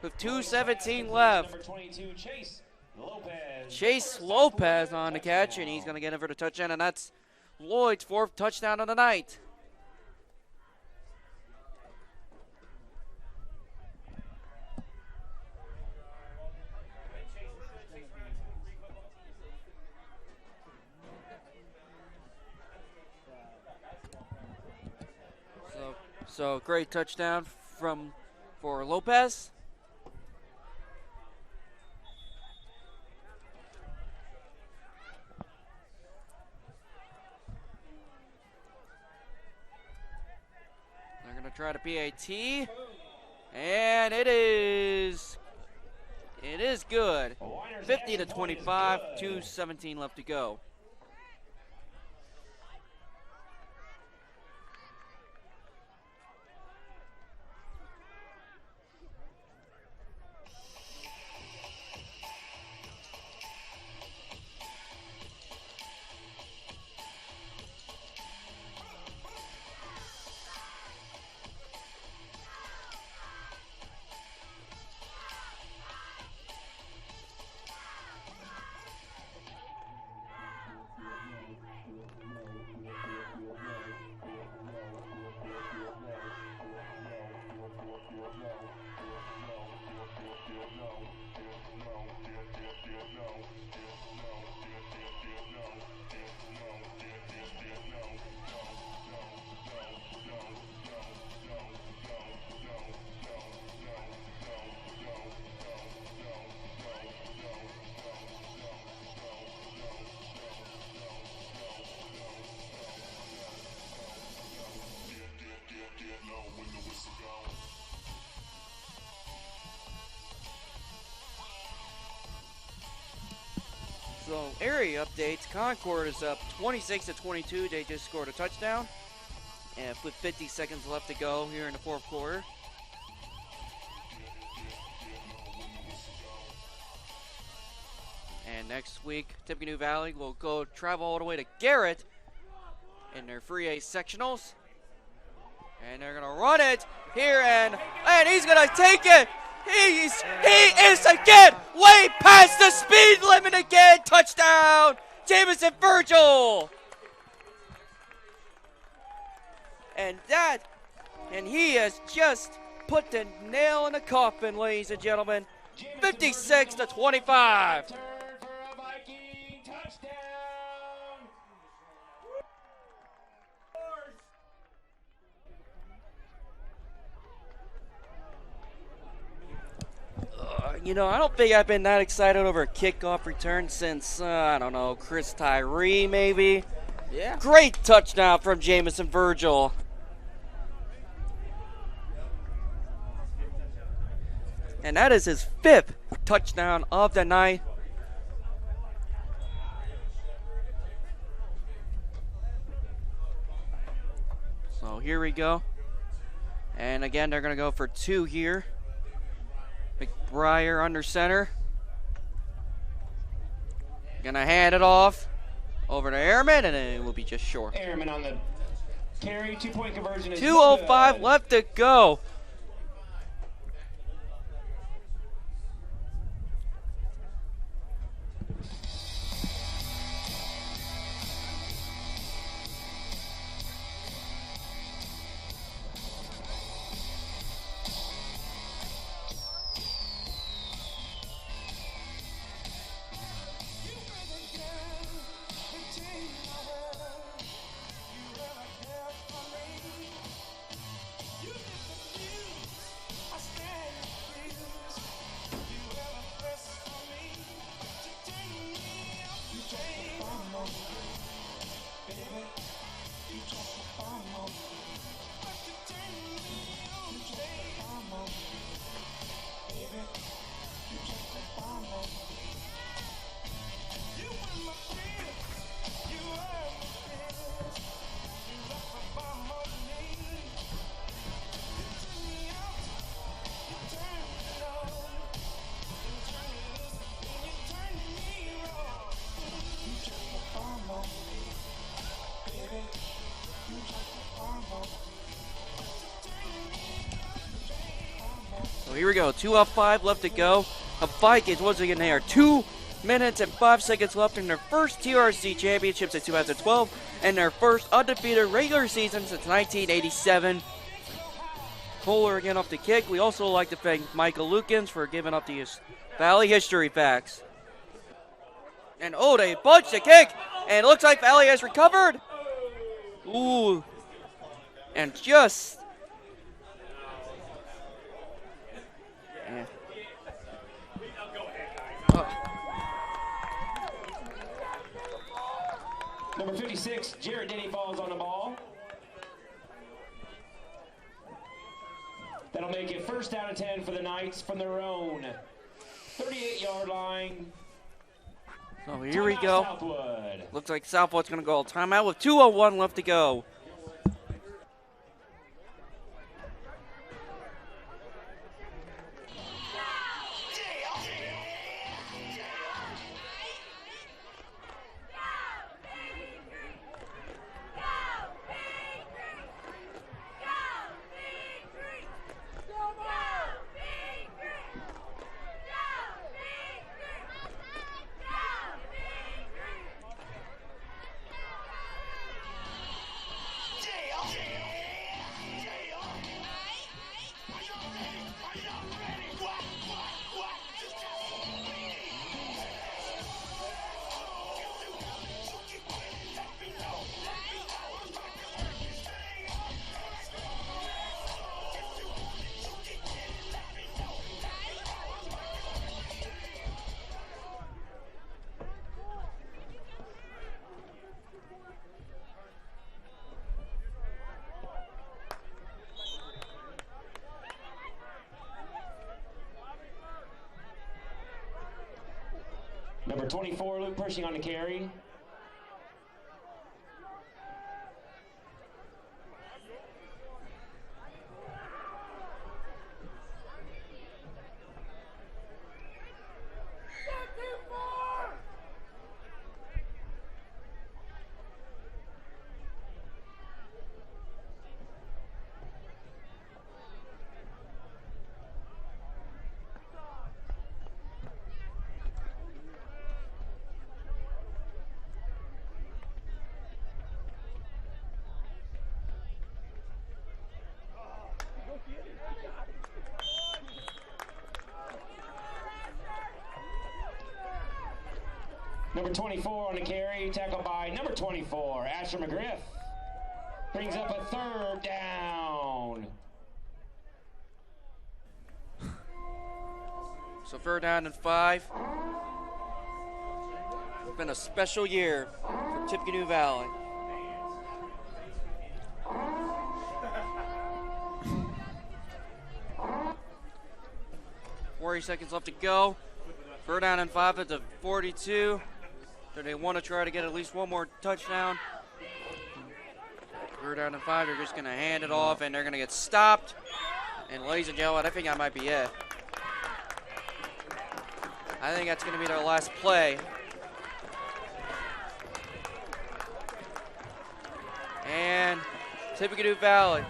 With 2:17 left. Number 22, Chase Lopez on the catch, and he's going to get in for the touchdown, and that's Lloyd's 4th touchdown of the night. So great touchdown for Lopez. They're going to try to PAT, and it is good. 50-25, 2:17 left to go. So area updates, Concord is up 26-22. They just scored a touchdown. And with 50 seconds left to go here in the fourth quarter. And next week, Tippecanoe Valley will travel all the way to Garrett in their 3A sectionals. And they're gonna run it here, and he's gonna take it. He is again way past the speed limit again. Touchdown, Jamison Virgil. And he has just put the nail in the coffin, ladies and gentlemen. 56-25. You know, I don't think I've been that excited over a kickoff return since, I don't know, Chris Tyree maybe. Yeah. Great touchdown from Jamison Virgil. And that is his 5th touchdown of the night. So here we go. And again, they're going to go for 2 here. McBriar under center. Gonna hand it off over to Airman, and it will be just short. Airman on the carry, 2-point conversion is 2:05 good. left to go. So here we go, 2:05 left to go. The Vikings once again, they are 2 minutes and 5 seconds left in their first TRC championships in 2012 and their first undefeated regular season since 1987. Kohler again off the kick. We also like to thank Michael Lukens for giving up the Valley history facts. And oh, they punched the kick, and it looks like Valley has recovered. Ooh, and just. Number 56, Jared Denny falls on the ball. That'll make it first down and 10 for the Knights from their own 38-yard line. So here we go. Southwood. Looks like Southwood's going to go timeout with 2:01 left to go. Number 24, Luke Pershing on the carry. Number 24 on the carry, tackled by number 24, Asher McGriff. Brings up a third down. So 3rd down and 5. It's been a special year for Tippecanoe Valley. Seconds left to go. 3rd down and 5 at the 42. So they want to try to get at least one more touchdown. 3rd down and 5. They're just going to hand it off, and they're going to get stopped. And ladies and gentlemen, I think that might be it. I think that's going to be their last play. And Tippecanoe Valley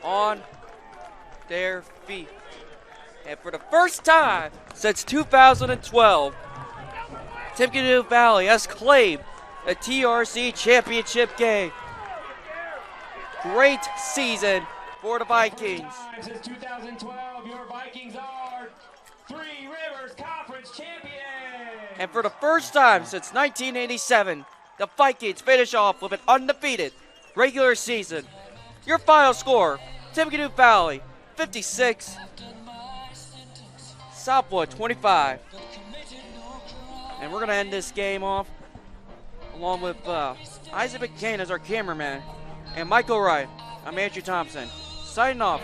on their feet. And for the first time since 2012, Tippecanoe Valley has claimed a TRC championship game. Great season for the Vikings. Since 2012, your Vikings are Three Rivers Conference champions. And for the first time since 1987, the Vikings finish off with an undefeated regular season. Your final score, Tippecanoe Valley 56, Southwood 25. And we're going to end this game off along with Isaac McCain as our cameraman and Michael Wright. I'm Andrew Thompson, signing off.